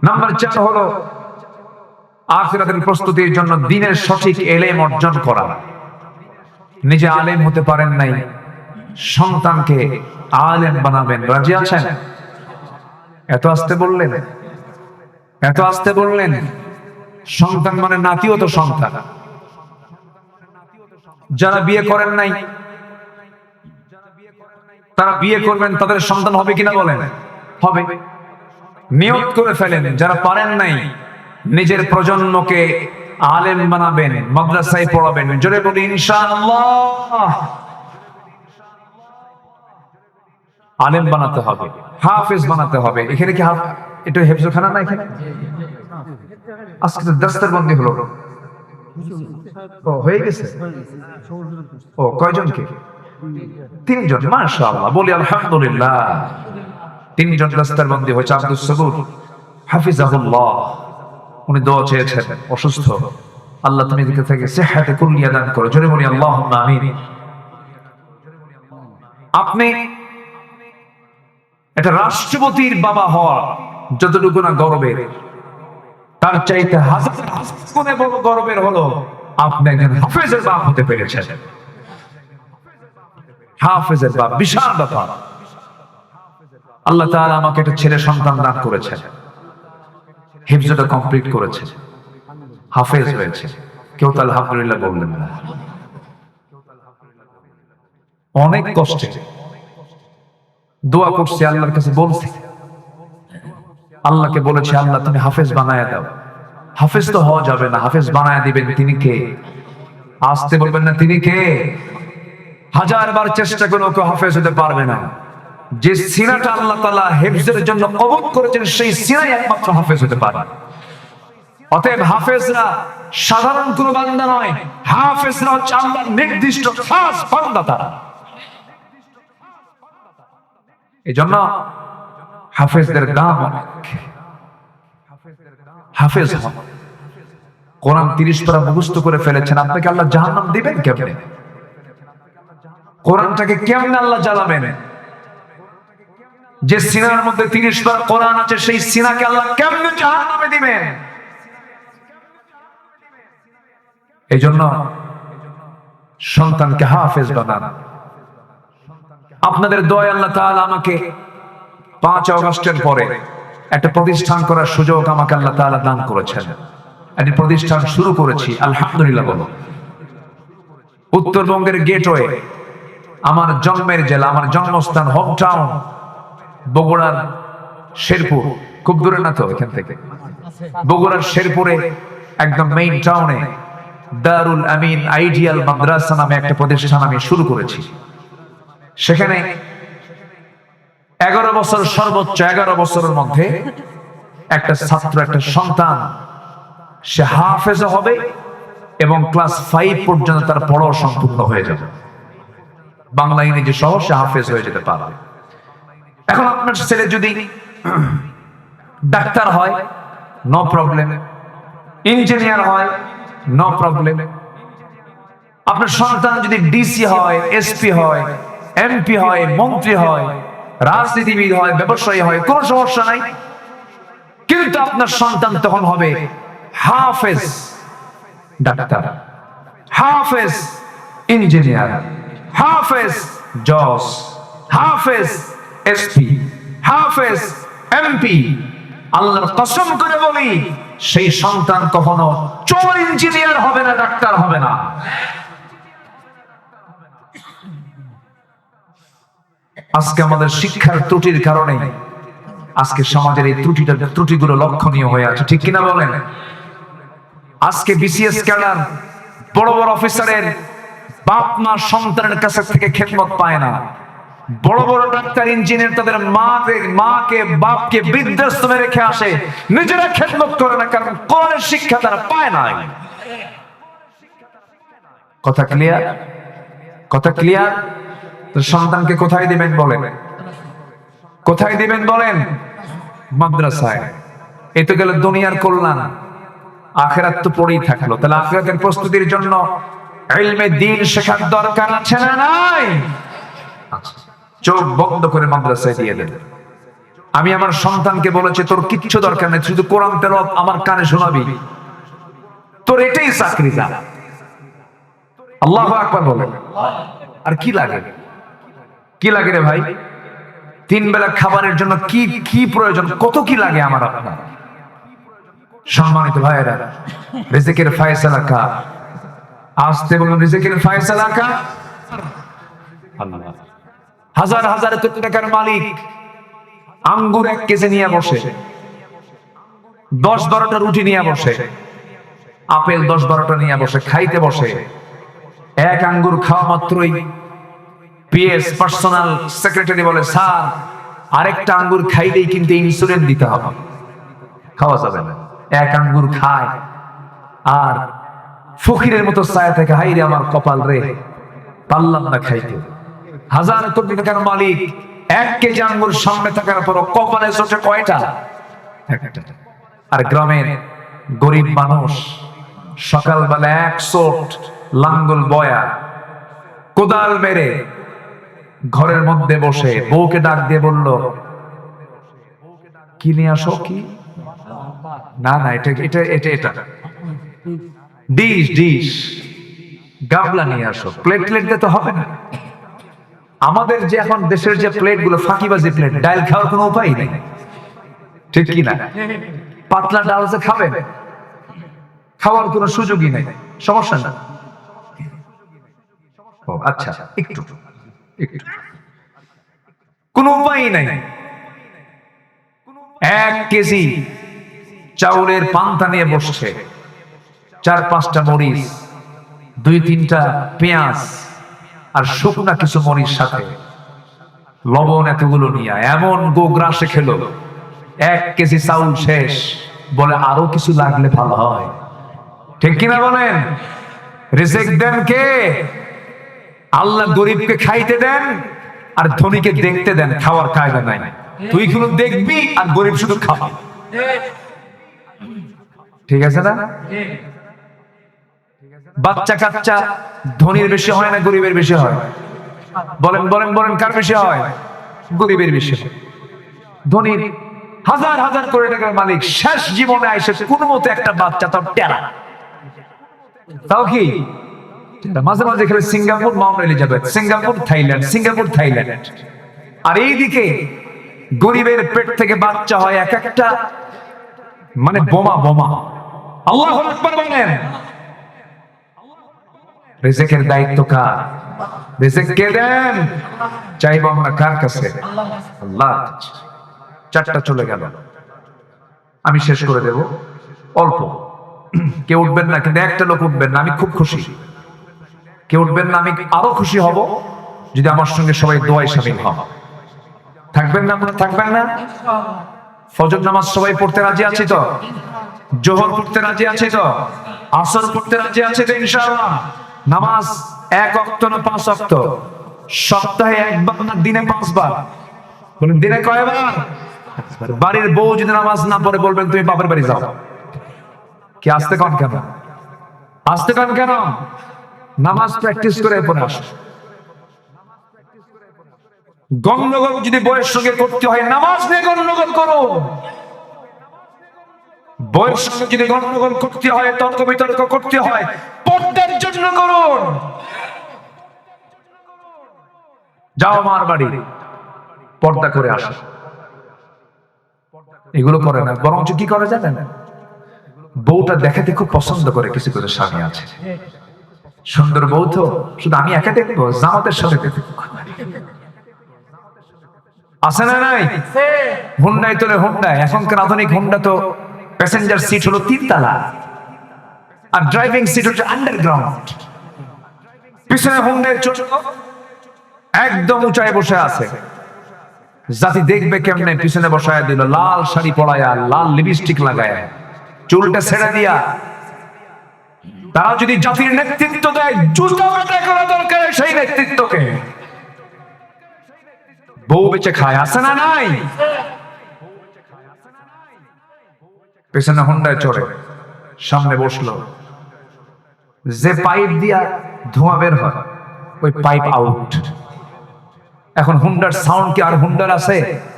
নাম্বার 4 হলো আখিরাতের প্রস্তুতির জন্য দ্বীনের সঠিক ইলম অর্জন করা। নিজে আলেম হতে পারেন নাই, সন্তানকে আলেম বানাবেন, রাজি আছেন? এত আস্তে বললেন, এত আস্তে বললেন। সন্তান মানে নাতিও তো সন্তান। যারা বিয়ে করেন নাই তারা বিয়ে করবেন, তাদের সন্তান হবে কিনা বলেন? হবে। নিয়ত করে ফেলেন। যারা পারেন নাই নিজের প্রজন্মকে আলেম বানাবেন, মাদ্রাসায় পড়াবেন। জোরে বলি ইনশাআল্লাহ। আলেম বানাতে হবে, হাফেজ বানাতে হবে। এখানে কি এটা হেফজখানা না? এখানে আজকে তো দস্তরবন্দি হলো। ও হয়ে গেছে। ও কয়জনকে? 3 জন। মাশাআল্লাহ, বলি আলহামদুলিল্লাহ। 3 জন দস্তরবন্দি হয়েছে। আব্দুস সবুর হাফিজাহুল্লাহ, উনি দোয়া চেয়েছেন, অসুস্থ। আল্লাহ তুমি দিকে থেকে সিহহাতে কুল্লিয়া দান করো। জোরে বলি আল্লাহুম্মা আমিন। আপনি এটা রাষ্ট্রপতির বাবা হওয়া যতটুকু না গর্বের, তার চাইতে হাজার গুণে বড় গর্বের হলো আপনি একজন হাফেজের বাপ হতে পেরেছেন। হাফেজের বাপ বিশাল ব্যাপার। আল্লাহ তাআলা আমাকে একটা ছেলে সন্তান দান করেছেন, হিফজটা কমপ্লিট করেছে, হাফেজ হয়েছে। কেউ তো আলহামদুলিল্লাহ বললেন না। অনেক কষ্টে দোয়া করছি, আল্লাহর কাছে বলছি, আল্লাহকে বলেছি আল্লাহ তুমি হাফেজ বানায়া দাও। হাফেজ তো হওয়া যাবে না, হাফেজ বানায়া দিবেন তিনি কে? আসতে বলবেন না তিনি কে? 1000 বার চেষ্টা করেও কেউ হাফেজ হতে পারবে না। যে সিনাটা আল্লাহ তাআলা হিফজের জন্য কবুল করেছেন, সেই সিনাই একমাত্র হাফেজ হতে পারে। অতএব হাফেজরা সাধারণ কোনো বান্দা নয়, হাফেজরা হচ্ছে আল্লাহর নির্দিষ্ট খাস বান্দা। তারা এজন্য হাফেজদের দাম অনেক। হাফেজ কোরআন 30 পারা মুখস্থ করে ফেলেছেন, আপনাকে আল্লাহ জাহান্নাম দিবেন কেমনে? কোরআনটাকে কেমনে আল্লাহ জ্বালাবেন? যে সিনার মধ্যে 30 পারা কোরআন আছে, সেই সিনাকে আল্লাহ কেমনে জাহান্নামে দিবেন? এজন্য সন্তানকে হাফেজ বানান। আপনাদের দোয়ায় আল্লাহ তাআলা আমাকে 5 আগস্টের পরে একটা প্রতিষ্ঠান করার সুযোগ আমাকে আল্লাহ তাআলা দান করেছেন। একটি প্রতিষ্ঠান শুরু করেছি, আলহামদুলিল্লাহ বলো। উত্তরবঙ্গের গেটওয়ে, আমার জন্মের জেলা, আমার জন্মস্থান, হোম টাউন বগুড়ার শেরপুর। খুব দূরে না তো এখান থেকে। বগুড়ার শেরপুরে একদম মেইন টাউনে দারুল আমিন আইডিয়াল মাদ্রাসা নামে একটা প্রতিষ্ঠান আমি শুরু করেছি। সেখানে 11 বছর, সর্বোচ্চ 11 বছরের মধ্যে একটা ছাত্র, একটা সন্তান সে হাফেজ হবে এবং ক্লাস 5 পর্যন্ত তার পড়াও সম্পূর্ণ হয়ে যাবে। বাংলা ইংরেজি সহ সে হাফেজ হয়ে যেতে পারবে। এখন আপনার ছেলে যদি ডাক্তার হয়, নো প্রবলেম। ইঞ্জিনিয়ার হয়, নো প্রবলেম। আপনার সন্তান যদি ডিসি হয়, এসপি হয়, এমপি হয়, মন্ত্রী হয়, রাজনীতিবিদ হয়, ব্যবসায়ী হয়, কোনো সমস্যা নাই। কিন্তু আপনার সন্তান তখন হবে হাফেজ ডাক্তার, হাফেজ ইঞ্জিনিয়ার, হাফেজ জজ, হাফেজ এসপি, হাফেজ এমপি। আল্লাহর কসম করে বলি, সেই সন্তান কখনো চোর ইঞ্জিনিয়ার হবে না, ডাক্তার হবে না। আজকে আমাদের শিক্ষার ত্রুটির কারণে আজকে সমাজের এই ত্রুটিগুলো লক্ষণীয় হয়ে আছে, ঠিক কিনা বলেন? আজকে বিসিএস ক্যাডার, বড় বড় অফিসারের বাপ মা সন্তানের কাছে থেকে খেদমত পায় না। বড় বড় ডাক্তার ইঞ্জিনিয়ার তাদের মাকে বাপকে বৃদ্ধাশ্রমে রেখে আসে, নিজেরা খেদমত করে না, কারণ কোরআনের শিক্ষা তারা পায় না। কথা ক্লিয়ার? কথা ক্লিয়ার? তো সন্তানকে কোথায় দিবেন বলেন? কোথায় দিবেন বলেন? মাদ্রাসায়। এই তো গেল দুনিয়ার কল্যাণ, আখিরাত তো পড়েই থাকলো। তাহলে আখিরাতের প্রস্তুতির জন্য ইলমে দ্বীন শেখার দরকার আছে না নাই? চোখ বন্ধ করে মাদ্রাসায় দিয়ে দেন। আমি আমার সন্তানকে বলেছি, তোর কিচ্ছু দরকার নেই, শুধু কোরআন তেলাওয়াত আমার কানে শোনাবি, তোর এটাই চাকরি। যা, আল্লাহু আকবার বলেন। আর কি লাগে? কি লাগে রে ভাই? তিন বেলা খাবারের জন্য কি কি প্রয়োজন, কত কি লাগে আমার আপনার? সম্মানিত ভাইয়েরা, রিজিকের ফয়সালা কার? আসতে বলুন, রিজিকের ফয়সালা কার? আল্লাহ। হাজার হাজার কোটি টাকার মালিক আঙ্গুর 1 কেজি নিয়ে বসে, 10-12টা রুটি নিয়ে বসে, আপেল 10-12টা নিয়ে বসে, খাইতে বসে। এক আঙ্গুর খাওয়া মাত্রই পিএস পার্সোনাল সেক্রেটারি বলে, স্যার আরেকটা আঙ্গুর খাইলেই কিন্তু ইনসুলিন দিতে হবে, খাওয়া যাবে না। এক আঙ্গুর খায় আর ফকিরের মতো ছায়া থেকে, হাই রে আমার কপাল রে, পারলাম না খাইতে। হাজার কোটি টাকার মালিক 1 কেজি আঙ্গুর সামনে থাকার পর কপালে চোটে কয়টা? একটা। আর গ্রামের গরিব মানুষ সকালবেলা 1 চোট লাঙ্গল বয়া কোদাল মেরে ঘরের মধ্যে বসে বউকে ডাক দিয়ে বলল, কি নিয়ে আসো? কি না না, এটা এটা এটা এটা ডিশ গাবলা নিয়ে আসো। প্লেট দিতে তো হবে না। আমাদের যে এখন দেশের যে প্লেট গুলো ফাঁকিবাজি প্লেট, ডাল খাওয়ার কোনো উপায় নেই, ঠিক কি না? পাতলা ডাল যে খাবেন, খাওয়ার কোনো সুযোগই নেই, সমস্যা না। আচ্ছা, একটু কোনো উপায় নাই। 1 কেজি চাউলের পান্তা নিয়ে বসছে, 4-5টা মরিচ, 2-3টা পেঁয়াজ আর শুকনা কিছু মরিচ সাথে লবণ, এতগুলো নিয়ে এমন গোগ্রাসে খেলো। 1 কেজি চাউল শেষ, বলে আরো কিছু লাগলে ভালো হয়, ঠিক কিনা বলেন? রিজিক দেন কে? আল্লাহ। গরিবকে খাইতে দেন আর ধনীকে দেখতে দেন, খাওয়ার কায়দা নাই। তুই শুধু দেখবি আর গরিব শুধু খাবি, ঠিক আছে না? বাচ্চা কাচ্চা ধনীর বেশি হয় না গরিবের বেশি হয়? বলেন বলেন বলেন, কার বেশি হয়? গরিবের বেশি হয়। ধনীর হাজার হাজার কোটি টাকার মালিক শেষ জীবনে আইসে কোনো মতে একটা বাচ্চা, তাও টেরা, তাও কি মাঝে মাঝে খেলে Singapore, Mount Elizabeth, Singapore Thailand, Singapore Thailand. আর এইদিকে গরিবের পেট থেকে বাচ্চা হয় এক একটা মানে বোমা বোমা। আল্লাহু আকবার বলেন। রিজিকের দায়িত্ব কার? রিজিক কে দেন? চাইবো আমরা কার কাছে? আল্লাহ। 4টা চলে গেল, আমি শেষ করে দেব অল্প। কেউ উঠবেন না, কিন্তু একটা লোক উঠবেন না, আমি খুব খুশি। কেউ উঠবেন না, আমি আরো খুশি হব যদি আমার সঙ্গে সবাই দোয়ায় শামিল হন। থাকবেন না? আপনারা থাকবেন না? ফজর নামাজ সবাই পড়তে রাজি আছি তো? জোহর পড়তে রাজি আছে তো? আসর পড়তে রাজি আছে তো? ইনশাআল্লাহ। নামাজ 1 ওয়াক্ত না 5 ওয়াক্ত? সপ্তাহে একবার না দিনে 5 বার? বলেন দিনে কয়বার? বাড়ির বউ যদি নামাজ না পড়ে বলবেন তুমি বাপের বাড়ি যাও। কি আসতে কন কেন? আসতে কন কেন? নামাজ প্র্যাকটিস করে পড়ে আসো। গন্ডগোল যদি বউয়ের সঙ্গে করতে হয় নামাজ নিয়ে গন্ডগোল করো। বউয়ের সঙ্গে যদি গন্ডগোল করতে হয়, তর্ক বিতর্ক করতে হয়, পর্দার জন্য করুন। যাও মার বাড়ি, পর্দা করে আসো। এগুলো করে না, বরঞ্চ কি করে জানেন? বউটা দেখাতে খুব পছন্দ করে কিছু কিছু স্বামী আছে। সুন্দর বউ তো শুধু আমি একা দেখবো, জামাতের সাথে আছে না নাই? হুন্ডায় তোলে হুন্ডায়। এখনকার আধুনিক হুন্ডা তো প্যাসেঞ্জার সিট হলো 3 তলা আর ড্রাইভিং সিট হচ্ছে আন্ডারগ্রাউন্ড। পিছনে হুন্ডায় চলে একদম উঁচায় বসে আছে। জাতি দেখবে কেমনে? পিছনে বসায় দিল, লাল শাড়ি পরায়া, লাল লিপস্টিক লাগায়, চুলটা ছেড়ে দিয়া। তারা যদি জাতির নেতৃত্ব দেয়, জুতা কাটা করা দরকার সেই নেতৃত্বকে। বউ বেঁচে খায়, আছে না নাই? পেছনে হুন্ডায় চড়ে, সামনে বসলো। যে পাইপ দিয়া ধোঁয়া বের হয়, ওই পাইপ আউট। এখন হুন্ডার সাউন্ড কি আর হুন্ডার আছে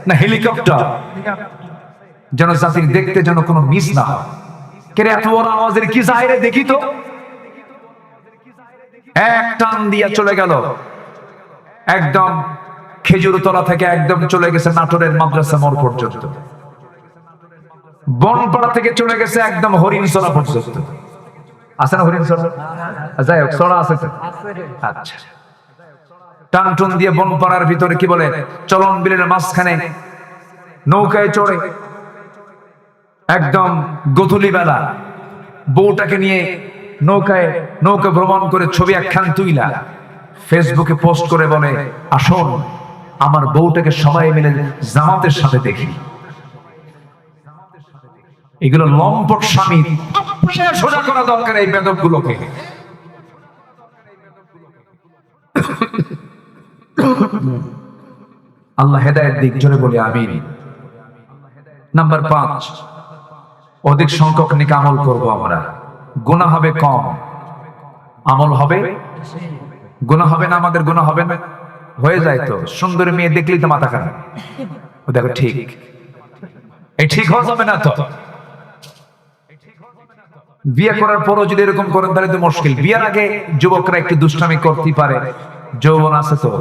না হেলিকপ্টার? যেন জাতির দেখতে যেন কোনো মিস না হয়। কে এত বড় আওয়াজের কি জাহিরে দেখি তো। এক টান দিয়া চলে গেল, একদম খেজুরতলা থেকে একদম চলে গেছে নাটোরের মাদ্রাসা মোড় পর্যন্ত। বনপাড়া থেকে চলে গেছে একদম হরিণছড়া পর্যন্ত। আছে না হরিণছড়া? যাই হোক, ছড়া আছে তো। আচ্ছা, টান টুন দিয়ে বনপাড়ার ভিতরে কি বলে চলন বিলের মাঝখানে নৌকায় চড়ে একদম গোধূলি বেলা বউটাকে নিয়ে নৌকা ভ্রমণ করে ছবি একখান তুইলা ফেসবুকে পোস্ট করে বলে, আসুন আমার বউটাকে সবাই মিলে জামাতের সাথে দেখি। এগুলো লম্পট স্বামী, সোজা করা দরকার এই বেদবগুলোকে। আল্লাহ হেদায়েত দিক, জোরে বলি আমিন। নাম্বার 5, অধিক সংখ্যক নেক আমল করব আমরা। গুনাহ হবে কম, আমল হবে। গুনাহ হবে না? আমাদের গুনাহ হবে না? হয়ে যায় তো। সুন্দর মেয়ে দেখলেই তো মাথা খারাপ। দেখো ঠিক, এই ঠিক হয়ে যাবে না তো। বিয়ে করার পরও যদি এরকম করেন তাহলে তো মুশকিল। বিয়ের আগে যুবকরা একটু দুষ্টামি করতে পারে, যৌবন আছে তো।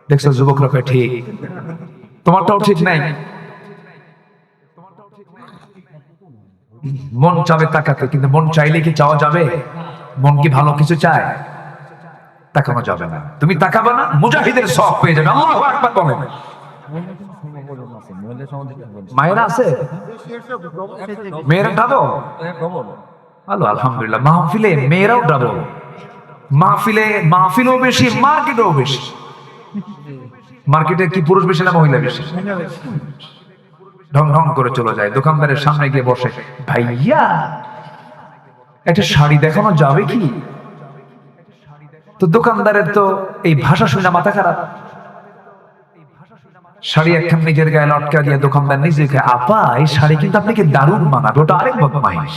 দেখছো যুবকরা ঠিক, তোমারটাও ঠিক নাই। মন চাবে তাকাতে, কিন্তু মন চাইলে কি চাওয়া যাবে? মন কি ভালো কিছু চায়? তাকানো যাবে না। তুমি তাকাবে না, মুজাহিদের সওয়াব পেয়ে যাবে। আল্লাহু আকবার বলেন। মায়েরা আছে? মেয়েরা ডাবল? ভালো, আলহামদুলিল্লাহ। মাহফিলে মেয়েরাও ডাবল। মাহফিলও বেশি, মার্কেটও বেশি। মার্কেটে কি পুরুষ বেশি না মহিলা বেশি? ঢং ঢং করে চলে যায়, দোকানদারের সামনে গিয়ে বসে, ভাইয়া একটা শাড়ি দেখানো যাবে কি? তো দোকানদারের তো এই ভাষা শুনে মাথা খারাপ। শাড়ি একখান নিজের গায়ে লটকা দিয়ে দোকানদার নিজেকে, আপা এই শাড়ি কিন্তু আপনাকে দারুণ মানাবে। ওটা আরেক বদমাইশ।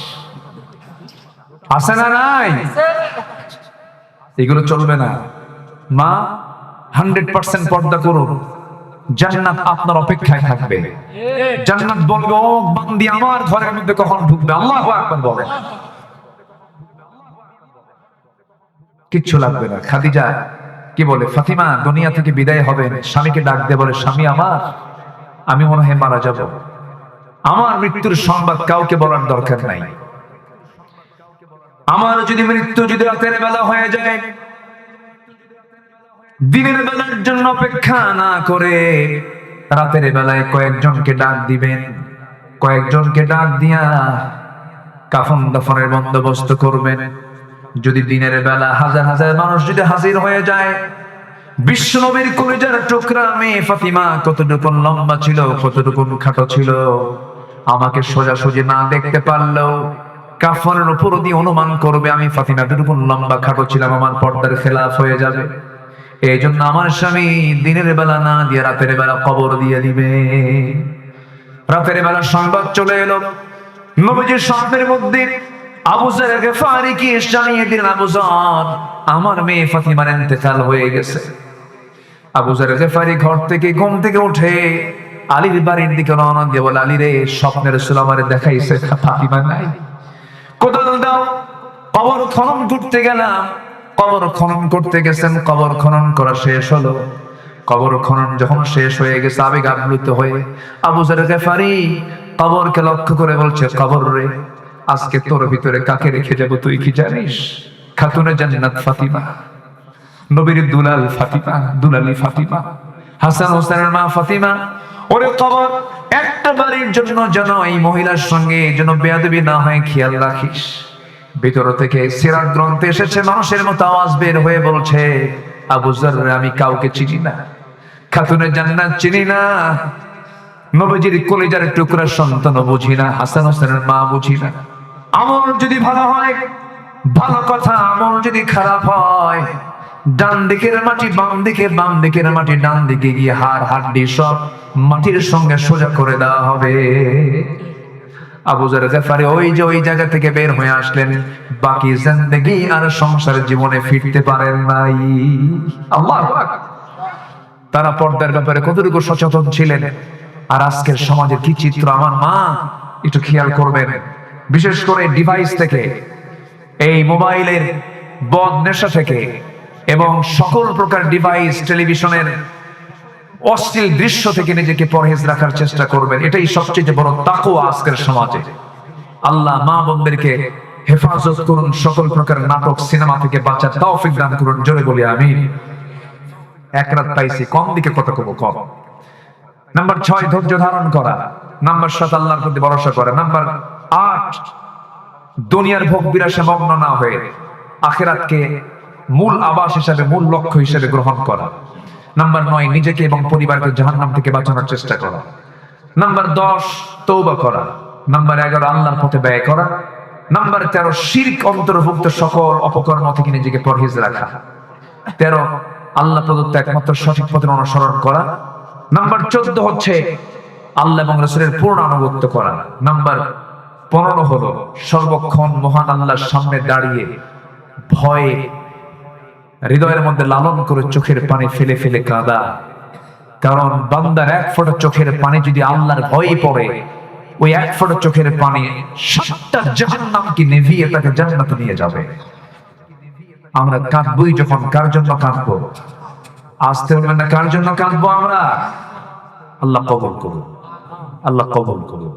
আছে না নাই? এগুলো চলবে না। মা 100% পর্দা করুন, জান্নাত আপনার অপেক্ষায় থাকবে। জান্নাত বলবে, ও বান্দি আমার ঘরের মধ্যে কখন ঢুকবে? আল্লাহু আকবার বলেন। কিচ্ছু লাগবে না। খাদিজা কি বলে, ফাতিমা দুনিয়া থেকে বিদায় হবেন, স্বামীকে ডাক দিয়ে বলে, স্বামী আমার, আমি মনে হয় মারা যাব। আমার মৃত্যুর সংবাদ কাউকে বলার দরকার নাই। আমার যদি মৃত্যু যদি রাতের বেলা হয়ে যায়, দিনের বেলার জন্য অপেক্ষা না করে রাতের বেলায় কয়েকজনকে ডাক দিবেন। কয়েকজনকে ডাক দিয়া কাফন দাফনের বন্দোবস্ত করবেন। যদি দিনের বেলা হাজার হাজার মানুষ যদি হাজির হয়ে যায়, বিশ্ব নবীর কলিজার টুকরা মেয়ে ফাতিমা কতটুকু লম্বা ছিল, কতটুকু খাটো ছিল, আমাকে সোজাসুজি না দেখতে পারলেও কাফনের উপর দিয়ে অনুমান করবে আমি ফাতিমা যতটুকু লম্বা খাটো ছিলাম, আমার পর্দার খেলাফ হয়ে যাবে। এই জন্য আমার স্বামী দিনের বেলা না দিয়ে রাতের বেলা কবর দিয়ে দিবে। রাতের বেলা সংবাদ চলে এলো, নবীজির স্বপ্নের মধ্যে আবু যর গিফারি কি জানিয়ে দিলেন, আবু যর, আমার মেয়ে ফাতিমার ইন্তেকাল হয়ে গেছে। আবু যর গিফারি ঘর থেকে ঘুম থেকে উঠে আলীর বাড়ির দিকে রওনা দিয়ে বলে, আলী রে, স্বপ্নের রাসূল আমারে দেখাইছে ফাতিমা নাই, কোদাল দাও। কবর খনন করতে গেলাম। কবর খনন করতে গেছেন, কবর খনন করা শেষ হলো। কবর খনন যখন শেষ হয়ে গেছে, আবেগ আপ্লুত হয়ে আবু যর গিফারি কবরকে লক্ষ্য করে বলছে, কবর রে, আজকে তোর ভিতরে কাকে রেখে যাব তুই কি জানিস? খাতুনে জান্নাত ফাতিমা, নবীর দুলাল ফাতিমা, দুলালি ফাতিমা, হাসান হোসেনের মা ফাতিমা। ওরে কবর, একটা বাড়ির জন্য যেন এই মহিলার সঙ্গে যেন বেয়াদবি না হয় খেয়াল রাখিস। ভিতর থেকে সিরাত গ্রন্থে এসেছে, মানুষের মতো আওয়াজ বের হয়ে বলছে, আবু যর, আমি কাউকে চিনি না, খাতুনে জান্নাত চিনি না, নবীজির কলিজার টুকরা সন্তান বুঝি না, হাসান হোসেনের মা বুঝি না। আমল যদি ভালো হয় ভালো কথা, আমল যদি খারাপ হয়, ডান দিকের মাটি বাম দিকে, বাম দিকের মাটি ডান দিকে গিয়ে হাড় হাড্ডি সব মাটির সঙ্গে সোজা করে দেওয়া হবে। আবু যর গিফারি ওই জায়গা থেকে বের হয়ে আসলেন, বাকি জিন্দেগি আর সংসারের জীবনে ফিরতে পারেন নাই। আল্লাহু আকবার। তারা পর্দার ব্যাপারে কতটুকু সচেতন ছিলেন, আর আজকের সমাজের কি চিত্র আমার মা একটু খেয়াল করবেন। বিশেষ করে ডিভাইস থেকে, এই মোবাইলের বদ নেশা থেকে এবং সকল প্রকার ডিভাইস, টেলিভিশনের অশ্লীল দৃশ্য থেকে নিজেকে পরহেজ রাখার চেষ্টা করবেন। এটাই সবচেয়ে বড় তাকওয়া আজকের সমাজে। আল্লাহ মা বোনদেরকে হেফাজত করুন, সকল প্রকার নাটক সিনেমা থেকে বাঁচার তৌফিক দান করুন। জোরে বলি আমিন। এক রাত পাইছি, কম দিকে কত কম। নাম্বার 6, ধৈর্য ধারণ করা। নাম্বার 7, আল্লাহর প্রতি ভরসা করা। নাম্বার 8, দুনিয়ার ভোগ বিলাসে মগ্ন না হয়ে আখিরাতকে মূল আবাস হিসেবে, মূল লক্ষ্য হিসেবে গ্রহণ করা। নাম্বার 9, নিজেকে এবং পরিবারকে জাহান্নাম থেকে বাঁচানোর চেষ্টা করা। নাম্বার 10, তওবা করা। নাম্বার 11, আল্লাহর পথে ব্যয় করা। নাম্বার 13, শিরক অন্তর্ভুক্ত সকল অপকর্ম থেকে নিজেকে পরহেজ রাখা। 13, আল্লাহ প্রদত্ত একমাত্র সঠিক পথের অনুসরণ করা। নাম্বার 14 হচ্ছে আল্লাহ এবং রাসূলের পূর্ণ আনুগত্য করা। নাম্বার 15 হলো সর্বক্ষণ মহান আল্লাহর সামনে দাঁড়িয়ে ভয়ে হৃদয়ের মধ্যে লালন করে চোখের পানি ফেলে ফেলে কাঁদা। কারণ বান্দার এক ফোঁটা চোখের পানি যদি আল্লাহর ভয়ে পড়ে, ওই এক ফোঁটা চোখের পানি 7টা জাহান্নামকে নিভিয়ে তাকে জান্নাতে নিয়ে যাবে। আমরা কাঁদবই যখন, কার জন্য কাঁদবো? আসতে বলবেন না, কার জন্য কাঁদবো আমরা? আল্লাহ কবুল করুন, আল্লাহ কবুল করুন।